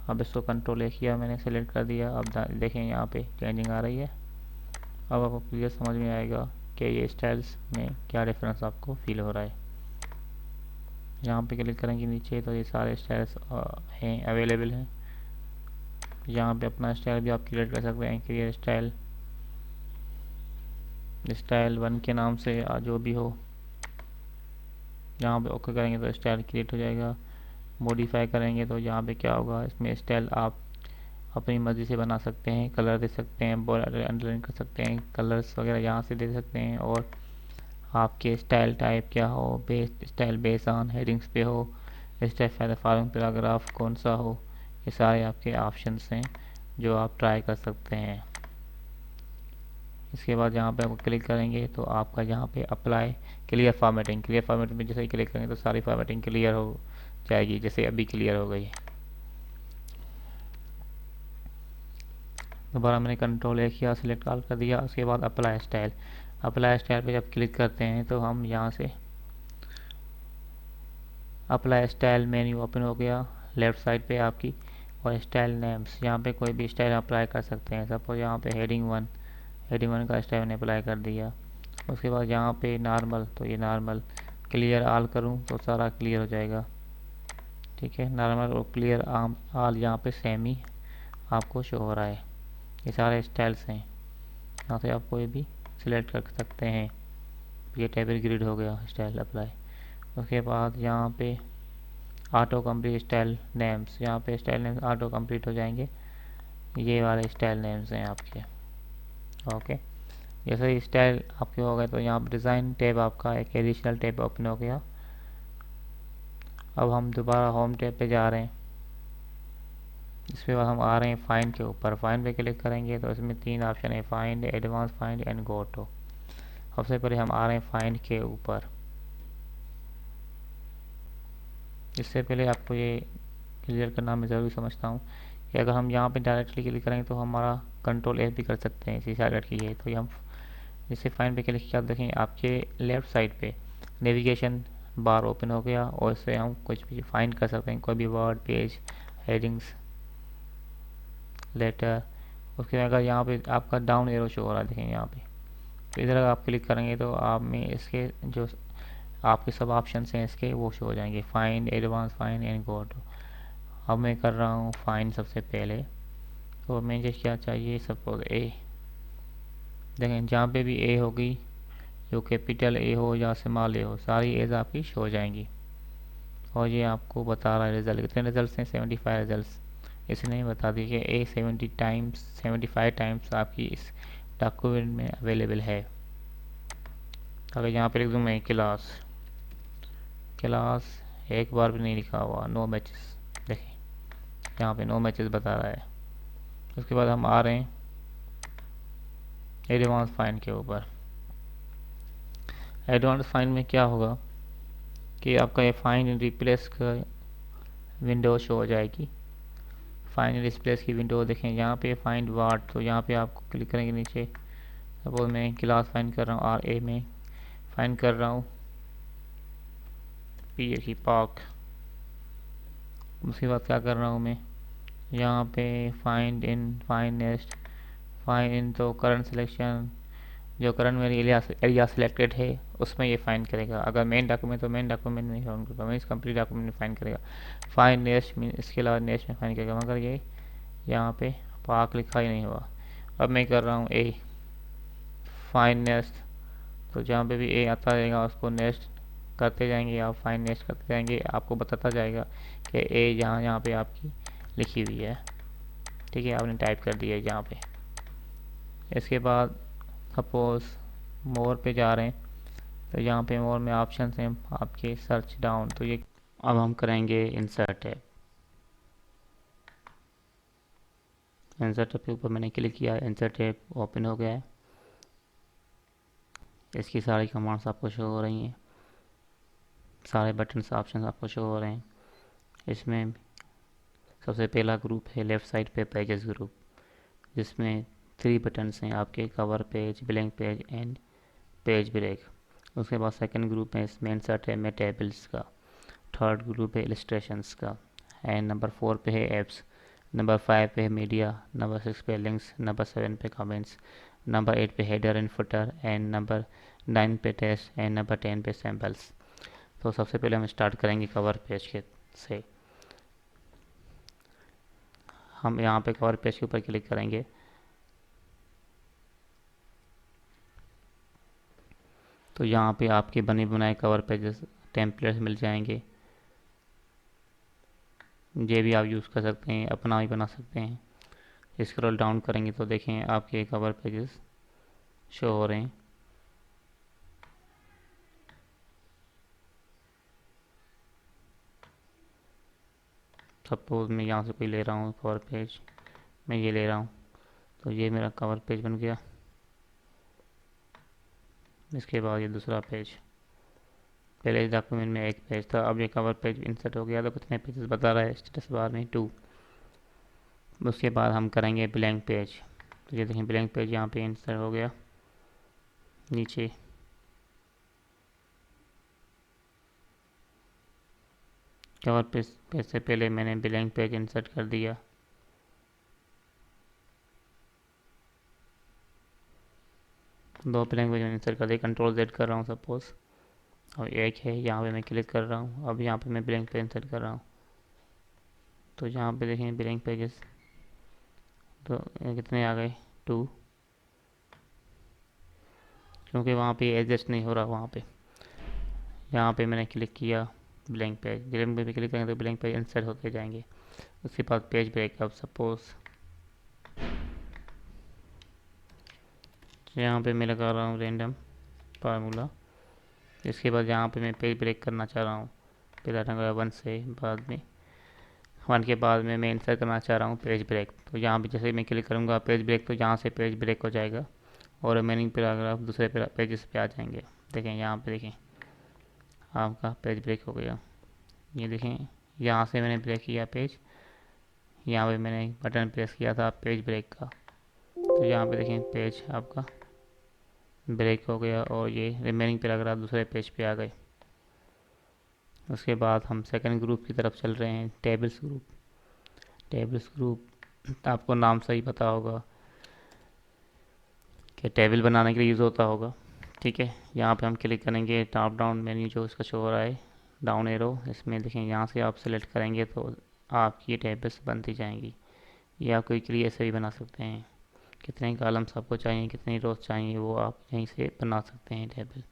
अब इसको कंट्रोल ए किया मैंने, सेलेक्ट कर दिया। अब देखें यहाँ पे चेंजिंग आ रही है। अब आपको क्लियर समझ में आएगा कि ये स्टाइल्स में क्या डिफरेंस आपको फील हो रहा है। यहाँ पे क्लिक करेंगे नीचे तो ये सारे स्टाइल्स हैं, अवेलेबल हैं। यहाँ पे अपना स्टाइल भी आप क्रिएट कर सकते हैं, क्रिएट स्टाइल, स्टाइल 1 के नाम से जो भी हो। यहाँ पे ओके करेंगे तो स्टाइल क्रिएट हो जाएगा। मॉडिफाई करेंगे तो यहाँ पे क्या होगा, इसमें स्टाइल आप अपनी मर्ज़ी से बना सकते हैं, कलर दे सकते हैं, बॉर्डर अंडरलाइन कर सकते हैं, कलर्स वगैरह यहाँ से दे सकते हैं। और आपके स्टाइल टाइप क्या हो, base style base on headings पे हो, style for the following paragraph कौन सा हो, ये सारे आपके ऑप्शंस हैं जो आप ट्राई कर सकते हैं। इसके बाद यहाँ पे आप क्लिक करेंगे तो आपका यहाँ पे apply clear formatting, clear formatting में जैसे ही क्लिक करेंगे तो सारी फॉर्मेटिंग क्लियर हो जाएगी, जैसे अभी क्लियर हो गई। दोबारा मैंने कंट्रोल ए किया, सिलेक्ट ऑल कर दिया। उसके बाद अप्लाई स्टाइल, अप्लाई स्टाइल पे जब क्लिक करते हैं तो हम यहाँ से अप्लाई स्टाइल मेन्यू ओपन हो गया लेफ्ट साइड पे आपकी। और स्टाइल नेम्स, यहाँ पे कोई भी स्टाइल अप्लाई कर सकते हैं। सपोज यहाँ पे हेडिंग वन का स्टाइल मैंने अप्लाई कर दिया। उसके बाद यहाँ पे नॉर्मल, तो ये नॉर्मल क्लियर ऑल करूँ तो सारा क्लियर हो जाएगा। ठीक है, नॉर्मल और क्लियर ऑल यहाँ पे सेम ही आपको शो हो रहा है। ये सारे स्टाइल्स हैं, यहाँ से आप कोई भी सिलेक्ट कर सकते हैं। ये टेबल ग्रिड हो गया स्टाइल अप्लाई। उसके बाद यहाँ पे ऑटो कंप्लीट स्टाइल नेम्स, यहाँ पे स्टाइल नेम्स ऑटो कंप्लीट हो जाएंगे। ये वाले स्टाइल नेम्स हैं आपके। ओके, जैसे ही स्टाइल आपके हो गए तो यहाँ पर डिज़ाइन टैब आपका एक एडिशनल टैब ओपन हो गया। अब हम दोबारा होम टैब पे जा रहे हैं। इसके बाद हम आ रहे हैं फाइंड के ऊपर। फाइंड पे क्लिक करेंगे तो इसमें 3 ऑप्शन है, find, advance find and go to. सबसे पहले हम आ रहे हैं फाइंड के ऊपर। इससे पहले आपको ये क्लियर करना मैं ज़रूरी समझता हूँ कि अगर हम यहाँ पे डायरेक्टली क्लिक करेंगे तो हमारा कंट्रोल एफ भी कर सकते हैं, इसी साइड की है। तो ये हम जैसे फाइंड पे क्लिक किया, आप देखेंगे आपके लेफ़्ट साइड पे नेविगेशन बार ओपन हो गया और इससे हम कुछ भी फाइंड कर सकते हैं, कोई भी वर्ड, पेज, हेडिंग्स, लेटर। उसके अगर यहाँ पे आपका डाउन एरो शो हो रहा है, देखेंगे यहाँ पे, तो इधर अगर आप क्लिक करेंगे तो आप में इसके जो आपके सब ऑप्शन हैं इसके वो शो हो जाएंगे, find, advance find and go to. अब मैं कर रहा हूँ फाइंड सबसे पहले। तो मुझे क्या चाहिए, सपोज ए। देखें जहाँ पे भी ए होगी, जो कैपिटल ए हो या स्मॉल ए हो, सारी एज आपकी शो हो जाएंगी। और ये आपको बता रहा है रिजल्ट, कितने रिजल्ट हैं, 75 रिजल्ट। इसने बता दी कि ए 75 टाइम्स आपकी इस डॉक्यूमेंट में अवेलेबल है। अगर यहाँ पे लिख दूँ मैं क्लास, क्लास एक बार भी नहीं लिखा हुआ, नो मैचेस। देखिए यहाँ पे नो मैचेस बता रहा है। उसके बाद हम आ रहे हैं एडवांस फाइंड के ऊपर। एडवांस फाइंड में क्या होगा कि आपका ये फाइंड एंड रिप्लेस का विंडो शो हो जाएगी। फाइंड एंड रिप्लेस की विंडो देखें यहाँ पे, फाइंड वाट, तो यहाँ पे आपको क्लिक करेंगे नीचे। सपोज मैं क्लास फाइंड कर रहा हूँ, आर ए में फाइंड कर रहा हूँ पी ए की पार्क। उसके बाद क्या कर रहा हूँ मैं, यहाँ पे find in, find next, find in तो करंट सिलेक्शन, जो करंट मेरी एरिया सिलेक्टेड है उसमें ये फाइंड करेगा। अगर मेन डॉक्यूमेंट तो मेन डॉक्यूमेंट में फाइंड करेगा, मीन्स कंप्लीट डॉक्यूमेंट में फाइंड करेगा। फाइंड नेक्स्ट मीन इसके अलावा नेक्स्ट में फाइंड करेगा, मगर ये यहाँ पे पार्क लिखा ही नहीं हुआ। अब मैं कर रहा हूँ ए फाइंड नेक्स्ट, तो जहाँ पे भी ए आता रहेगा उसको नेक्स्ट करते जाएंगे, आप फाइंड नेक्स्ट करते जाएंगे, आपको बताता जाएगा कि ए यहाँ यहाँ पे आपकी लिखी हुई है। ठीक है, आपने टाइप कर दिया है यहाँ पे। इसके बाद सपोज मोर पे जा रहे हैं तो यहाँ पे मोर में ऑप्शन हैं आपके सर्च डाउन, तो ये अब हम करेंगे इंसर्ट टैब। इंसर्ट टैब के ऊपर मैंने क्लिक किया, इंसर्ट टैब ओपन हो गया है। इसकी सारी कमांड्स आपको शो हो रही हैं, सारे बटन्स ऑप्शन आपको शो हो रहे हैं। इसमें सबसे पहला ग्रुप है लेफ़्ट साइड पे पेजेस ग्रुप, जिसमें 3 बटन्स हैं आपके, cover page, blank page and page break. उसके बाद सेकंड ग्रुप है इसमें इंसर्ट है में टेबल्स का, थर्ड ग्रुप है इलस्ट्रेशंस का, एंड नंबर 4 पे है एप्स, नंबर 5 पे है मीडिया, नंबर 6 पे लिंक्स, नंबर 7 पे कमेंट्स, नंबर 8 पे header and footer, and number 9 पे टेस्ट, एंड नंबर 10 पे सैम्पल्स। तो सबसे पहले हम स्टार्ट करेंगे कवर पेज के से। हम यहाँ पे कवर पेज के ऊपर क्लिक करेंगे। तो यहाँ पे आपके बने बनाए कवर पेजेस टेम्पलेट्स मिल जाएंगे, ये भी आप यूज़ कर सकते हैं, अपना भी बना सकते हैं। स्क्रॉल डाउन करेंगे तो देखें आपके कवर पेजेस शो हो रहे हैं। सपोज मैं यहाँ से कोई ले रहा हूँ कवर पेज, मैं ये ले रहा हूँ, तो ये मेरा कवर पेज बन गया। इसके बाद ये दूसरा पेज, पहले इस डॉक्यूमेंट में एक पेज था, अब ये कवर पेज इंसर्ट हो गया, तो कितने पेजेस बता रहा है स्टेटस बार में 2। उसके बाद हम करेंगे ब्लैंक पेज, तो ये देखें ब्लैंक पेज यहाँ पे इंसर्ट हो गया नीचे। कवर पेज से पहले मैंने ब्लैंक पेज इंसर्ट कर दिया। दो ब्लैंक पेज इंसर्ट कर दिया, कंट्रोल Z कर रहा हूँ सपोज, और एक है यहाँ पे मैं क्लिक कर रहा हूँ। अब यहाँ पे मैं ब्लैंक पेज इंसर्ट कर रहा हूँ, तो यहाँ पे देखें ब्लैंक पेजेस तो कितने आ गए 2, क्योंकि वहाँ पे एडजस्ट नहीं हो रहा। वहाँ पे यहाँ पे मैंने क्लिक किया ब्लैंक पेज, ब्लैंक पेज पे क्लिक करेंगे तो ब्लैंक पेज इंसर्ट होते जाएंगे। उसके बाद पेज ब्रेकअप, सपोज यहाँ पे मैं लगा रहा हूँ रेंडम फार्मूला। इसके बाद यहाँ पे मैं पेज ब्रेक करना चाह रहा हूँ, पहला रंगा 1 से, बाद में 1 के बाद में मैं इंसर्ट करना चाह रहा हूँ पेज ब्रेक। तो यहाँ पे जैसे मैं क्लिक करूँगा पेज ब्रेक, तो यहाँ से पेज ब्रेक हो जाएगा और रिमेनिंग पैराग्राफ दूसरे पेजेस पे आ जाएंगे। देखें यहाँ पे देखें आपका पेज ब्रेक हो गया। ये देखें यहाँ से मैंने ब्रेक किया पेज, यहाँ पे मैंने बटन प्रेस किया था पेज ब्रेक का, तो यहाँ पे देखें पेज आपका ब्रेक हो गया और ये रिमेनिंग पैराग्राफ दूसरे पेज पे आ गए। उसके बाद हम सेकंड ग्रुप की तरफ चल रहे हैं, टेबल्स ग्रुप। टेबल्स ग्रुप आपको नाम से ही पता होगा कि टेबल बनाने के लिए यूज़ होता होगा, ठीक है। यहाँ पे हम क्लिक करेंगे, टॉप डाउन मेन्यू जो इसका शो हो रहा है डाउन एरो, इसमें देखें यहाँ से आप सेलेक्ट करेंगे तो आपकी टेबल्स बनती जाएंगी। ये आप कोई के लिए ऐसे भी बना सकते हैं, कितने कॉलम्स आपको चाहिए, कितनी रोज चाहिए, वो आप यहीं से बना सकते हैं टेबल।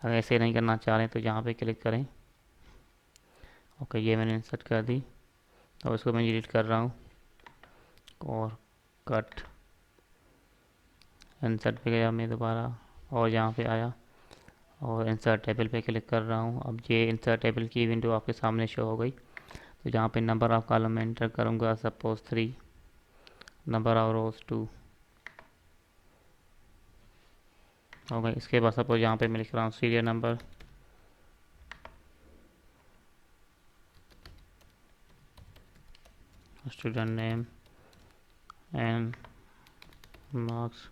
अगर ऐसे नहीं करना चाह रहे तो यहाँ पे क्लिक करें। ओके, ये मैंने इंसर्ट कर दी, तो इसको मैं डिलीट कर रहा हूँ और कट, इंसर्ट पे गया मैं दोबारा और यहाँ पे आया और इंसर्ट टेबल पे क्लिक कर रहा हूँ। अब ये इंसर्ट टेबल की विंडो आपके सामने शो हो गई। तो यहाँ पे नंबर ऑफ कॉलम में एंटर करूँगा, सपोज 3, नंबर ऑफ रोज 2 हो गई। इसके बाद सपोज यहाँ पे मैं लिख रहा हूँ serial number, student name and marks.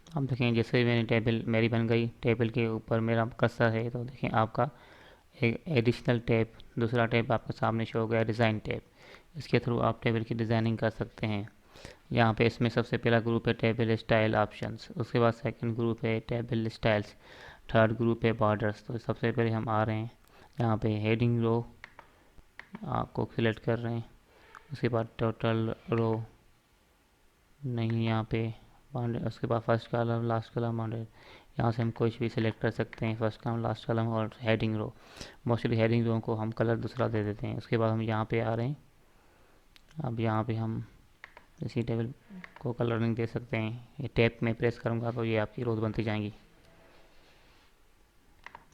अब देखें जैसे मैंने टेबल मेरी बन गई, टेबल के ऊपर मेरा कर्सर है, तो देखें आपका एक एडिशनल टैब, दूसरा टैब आपके सामने शो हो गया, डिज़ाइन टैब। इसके थ्रू आप टेबल की डिज़ाइनिंग कर सकते हैं। यहाँ पे इसमें सबसे पहला ग्रुप है टेबल स्टाइल ऑप्शंस, उसके बाद सेकंड ग्रुप है टेबल स्टाइल्स, थर्ड ग्रुप है बॉर्डर्स। तो सबसे पहले हम आ रहे हैं यहाँ पे हेडिंग रो आपको सिलेक्ट कर रहे हैं, उसके बाद टोटल रो नहीं यहाँ पे बाउंडेड, उसके बाद first column last column bounded. यहाँ से हम कुछ भी सिलेक्ट कर सकते हैं, फर्स्ट कॉलम लास्ट कॉलम और हेडिंग रो। मोस्टली हेडिंग रो को हम कलर दूसरा दे देते हैं। उसके बाद हम यहाँ पे आ रहे हैं, अब यहाँ पे हम इसी टेबल को कलरिंग दे सकते हैं। ये टैब में प्रेस करूँगा तो ये आपकी रोज बनती जाएंगी।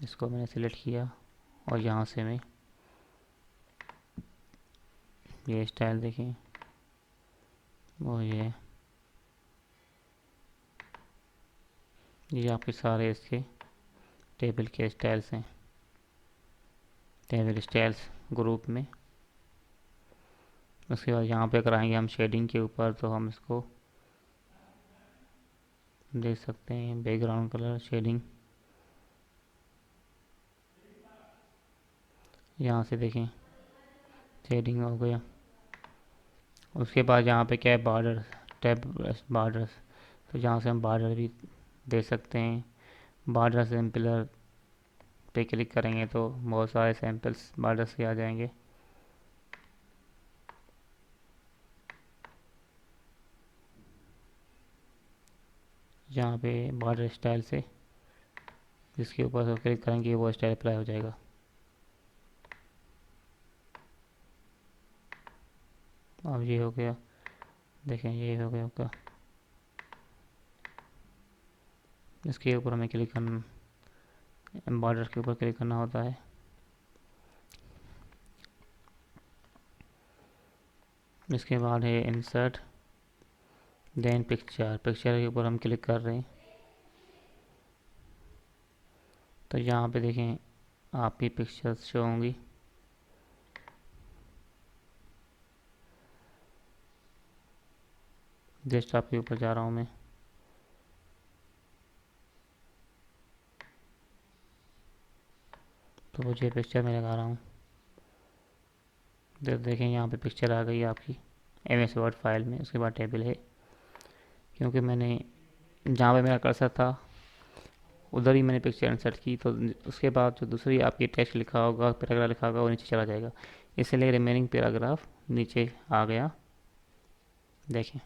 इसको मैंने सिलेक्ट किया और यहाँ से मैं ये स्टाइल देखें, और ये आपके सारे इसके टेबल के स्टाइल्स हैं, टेबल स्टाइल्स। ग्रुप में। उसके बाद यहाँ पे अगर आएंगे हम शेडिंग के ऊपर तो हम इसको देख सकते हैं, बैकग्राउंड कलर शेडिंग। यहाँ से देखें शेडिंग हो गया। उसके बाद यहाँ पे क्या है, बॉर्डर, टैब बॉर्डर्स, तो यहाँ से हम बॉर्डर भी दे सकते हैं। बॉर्डर सैम्पलर पे क्लिक करेंगे तो बहुत सारे सैम्पल्स बॉर्डर्स के आ जाएंगे। यहाँ पे बॉर्डर स्टाइल से जिसके ऊपर से क्लिक करेंगे वो स्टाइल अप्लाई हो जाएगा। अब ये हो गया, देखें ये हो गया आपका। इसके ऊपर हमें क्लिक करना, बॉर्डर के ऊपर क्लिक करना होता है। इसके बाद है इंसर्ट, देन पिक्चर। पिक्चर के ऊपर हम क्लिक कर रहे हैं तो यहाँ पे देखें आपकी पिक्चर्स शो होंगी। डेस्कटॉप के ऊपर जा रहा हूँ मैं। तो मुझे पिक्चर में लगा रहा हूँ। देखें यहाँ पे पिक्चर आ गई आपकी MS वर्ड फाइल में। उसके बाद टेबल है, क्योंकि मैंने जहाँ पे मेरा कर्सर था उधर ही मैंने पिक्चर इंसर्ट की, तो उसके बाद जो दूसरी आपकी टेक्स्ट लिखा होगा, पैराग्राफ लिखा होगा, वो नीचे चला जाएगा। इसलिए रिमेनिंग पैराग्राफ नीचे आ गया। देखें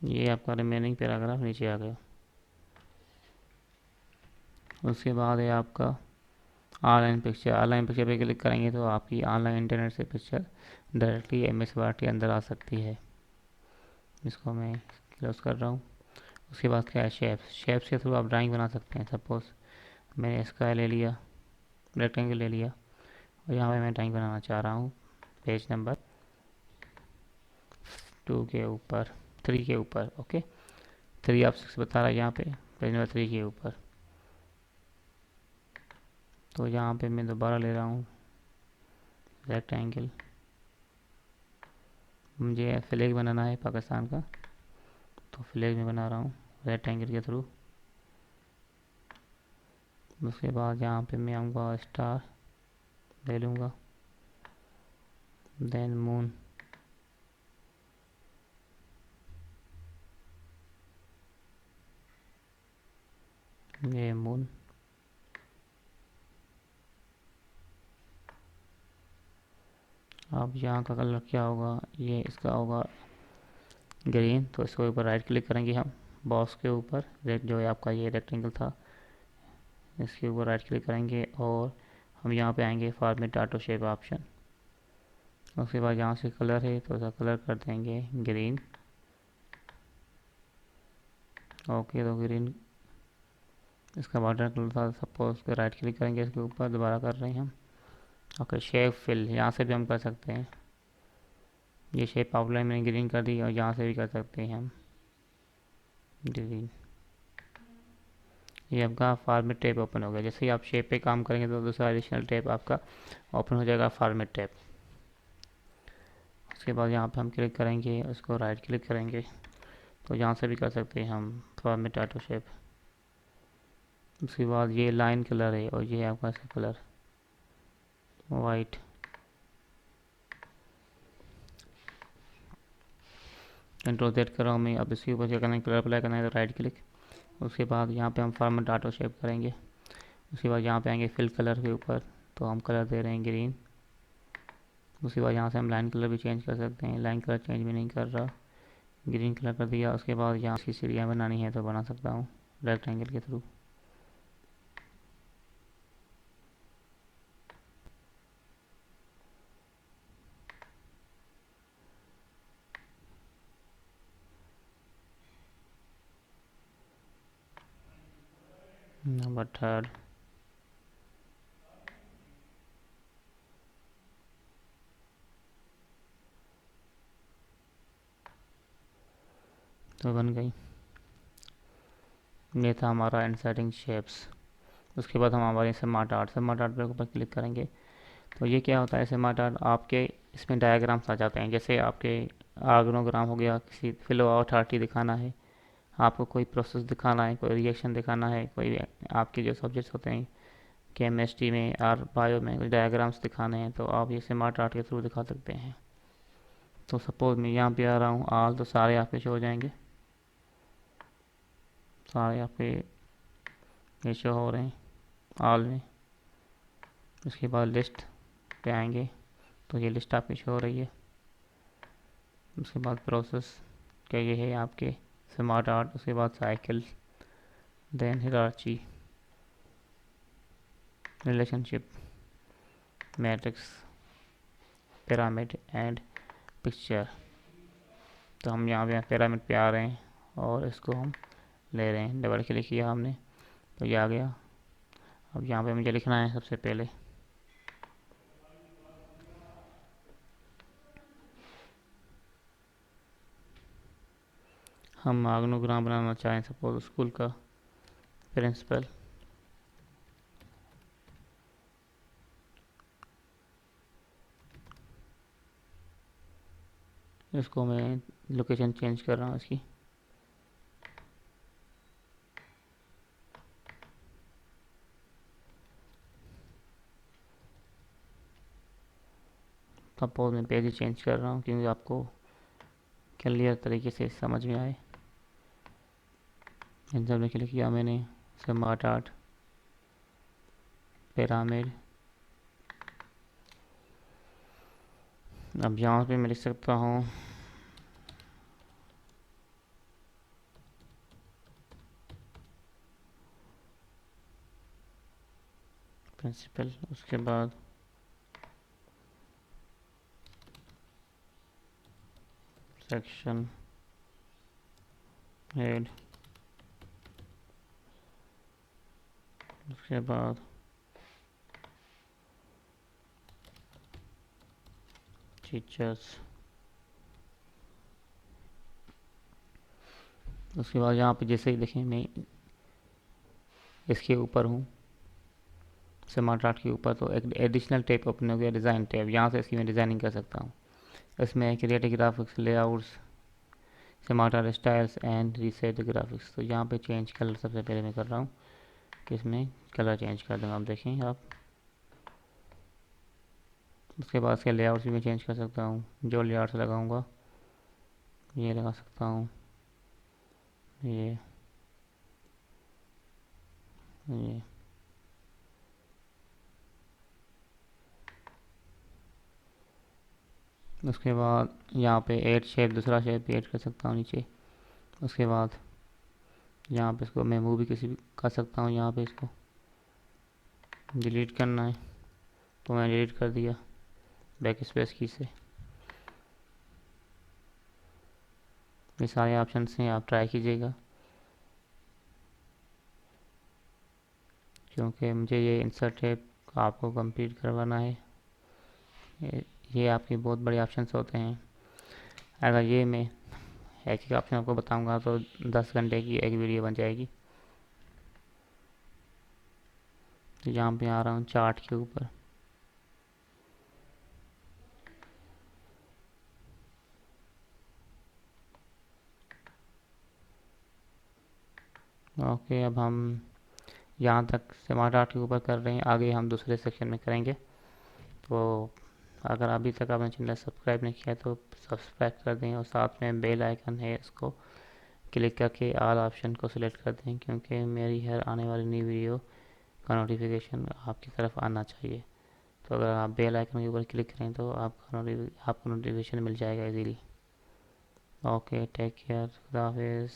ये आपका रिमेनिंग पैराग्राफ नीचे आ गया। उसके बाद है आपका ऑनलाइन पिक्चर। ऑनलाइन पिक्चर पे क्लिक करेंगे तो आपकी ऑनलाइन इंटरनेट से पिक्चर डायरेक्टली MS वर्ड के अंदर आ सकती है। इसको मैं क्लोज कर रहा हूँ। उसके बाद क्या है, शेप्स। शेप्स के थ्रू आप ड्राइंग बना सकते हैं। सपोज मैंने स्क्वायर ले लिया, रेक्टेंगल ले लिया, और यहाँ पे मैं ड्राइंग बनाना चाह रहा हूँ पेज नंबर 2 के ऊपर, 3 के ऊपर। ओके 3 आप 6 बता रहा है यहाँ पे, पेज नंबर 3 के ऊपर। तो यहाँ पे मैं दोबारा ले रहा हूँ रेक्टेंगल। मुझे फ्लैग बनाना है पाकिस्तान का, तो फ्लैग में बना रहा हूँ रेक्टेंगल के थ्रू। उसके बाद यहाँ पे मैं आऊँगा, स्टार ले लूँगा, देन मून, ये मून। अब यहाँ का कलर क्या होगा, ये इसका होगा ग्रीन। तो इसके ऊपर राइट क्लिक करेंगे हम, बॉक्स के ऊपर जो है आपका ये रेक्टेंगल था, इसके ऊपर राइट क्लिक करेंगे और हम यहाँ पे आएंगे फॉर्मेट ऑटो शेप ऑप्शन। उसके बाद यहाँ से कलर है तो इसका कलर कर देंगे ग्रीन। ओके तो ग्रीन इसका बॉर्डर कलर था। सपोज राइट क्लिक करेंगे इसके ऊपर, दोबारा कर रहे हैं हम। ओके शेप फिल, यहाँ से भी हम कर सकते हैं। ये शेप आउटलाइन मैंने ग्रीन कर दी और यहाँ से भी कर सकते हैं हम ग्रीन। ये आपका फॉर्मेट टैब ओपन हो गया। जैसे ही आप शेप पे काम करेंगे तो दूसरा एडिशनल टैब आपका ओपन हो जाएगा, फॉर्मेट टैब। उसके बाद यहाँ पे हम क्लिक करेंगे, उसको राइट क्लिक करेंगे तो यहाँ से भी कर सकते हैं हम फॉर्मेट ऑटो शेप। उसके बाद ये लाइन कलर है और ये आपका इसका कलर वाइट। कंट्रोल Z कर रहा हूँ मैं। अब इसके ऊपर क्या करना है, कलर अप्लाई करना है तो राइट क्लिक। उसके बाद यहाँ पे हम फॉर्मेट ऑटो शेप करेंगे। उसके बाद यहाँ पे आएंगे फिल कलर के ऊपर, तो हम कलर दे रहे हैं ग्रीन। उसके बाद यहाँ से हम लाइन कलर भी चेंज कर सकते हैं। लाइन कलर चेंज भी नहीं कर रहा, ग्रीन कलर कर दिया। उसके बाद यहाँ की सीढ़ियाँ बनानी है तो बना सकता हूँ रेक्टेंगल के थ्रू। नंबर 3 तो बन गई। ये था हमारा इंसर्टिंग शेप्स। उसके बाद हम हमारे स्मार्ट आर्ट पर ऊपर क्लिक करेंगे तो ये क्या होता है, स्मार्ट आर्ट आपके इसमें डायग्राम्स आ जाते हैं। जैसे आपके आर्गनोग्राम हो गया, किसी फ्लो अथॉरिटी दिखाना है, आपको कोई प्रोसेस दिखाना है, कोई रिएक्शन दिखाना है, कोई आपके जो सब्जेक्ट्स होते हैं केमिस्ट्री में और बायो में कुछ डायग्राम्स दिखाने हैं तो आप ये स्मार्ट आर्ट के थ्रू दिखा सकते हैं। तो सपोज मैं यहाँ पे आ रहा हूँ आल, तो सारे यहाँ पे शो हो जाएंगे, सारे यहाँ पे ये शो हो रहे हैं आल में। उसके बाद लिस्ट पे आएंगे तो ये लिस्ट आपकी शो हो रही है। उसके बाद प्रोसेस क्या ये है आपके स्मार्ट आर्ट। उसके बाद cycle, then hierarchy, relationship, matrix, pyramid and picture. तो हम यहाँ पे पिरामिड पे आ रहे हैं और इसको हम ले रहे हैं, डबल क्लिक किया हमने तो ये आ गया। अब यहाँ पे मुझे लिखना है सबसे पहले हम आग्नोग्राम बनाना चाहें सपोज स्कूल का प्रिंसिपल, इसको मैं लोकेशन चेंज कर रहा हूँ इसकी। सपोज मैं पेज ही चेंज कर रहा हूँ क्योंकि आपको क्लियर तरीके से समझ में आए। जब में क्लिक किया मैंने स्मार्ट आर्ट, पिरामिड। अब यहाँ पे मैं लिख सकता हूँ प्रिंसिपल। उसके बाद सेक्शन हेड, उसके बाद टीचर्स। उसके बाद यहाँ पे जैसे ही देखें मैं इसके ऊपर हूँ स्मार्ट आर्ट के ऊपर तो एक एडिशनल टैब ओपन हो गया, डिज़ाइन टैब। यहाँ से इसकी मैं डिज़ाइनिंग कर सकता हूँ। इसमें creative graphics, layouts, smart art styles and reset graphics. तो यहाँ पे चेंज कलर सबसे पहले मैं कर रहा हूँ कि इसमें कलर चेंज कर दूँगा। आप देखें आप। उसके बाद इसके लेआउट्स भी मैं चेंज कर सकता हूँ। जो लेआउट्स लगाऊंगा ये लगा सकता हूँ, ये उसके बाद यहाँ पे ऐड शेप, दूसरा शेप भी ऐड कर सकता हूँ नीचे। उसके बाद यहाँ पे इसको मैं मूव भी किसी भी कर सकता हूँ। यहाँ पे इसको डिलीट करना है तो मैं डिलीट कर दिया बैक स्पेस की से। ये सारे ऑप्शन हैं, आप ट्राई कीजिएगा क्योंकि मुझे ये इंसर्ट टैब आपको कंप्लीट करवाना है। ये आपके बहुत बड़े ऑप्शंस होते हैं। अगर ये मैं एक एक ऑप्शन आपको बताऊंगा तो 10 घंटे की एक वीडियो बन जाएगी। तो यहाँ पे आ रहा हूँ चार्ट के ऊपर। ओके, अब हम यहाँ तक स्मार्ट आर्ट के ऊपर कर रहे हैं, आगे हम दूसरे सेक्शन में करेंगे। तो अगर अभी तक आपने चैनल सब्सक्राइब नहीं किया तो सब्सक्राइब कर दें और साथ में बेल आइकन है, इसको क्लिक करके ऑल ऑप्शन को सिलेक्ट कर दें क्योंकि मेरी हर आने वाली नई वीडियो का नोटिफिकेशन आपकी तरफ आना चाहिए। तो अगर आप बेल आइकन के ऊपर क्लिक करें तो आपको नोटिफिकेशन मिल जाएगा इजीली। ओके, टेक केयर, खुदा हाफिज़।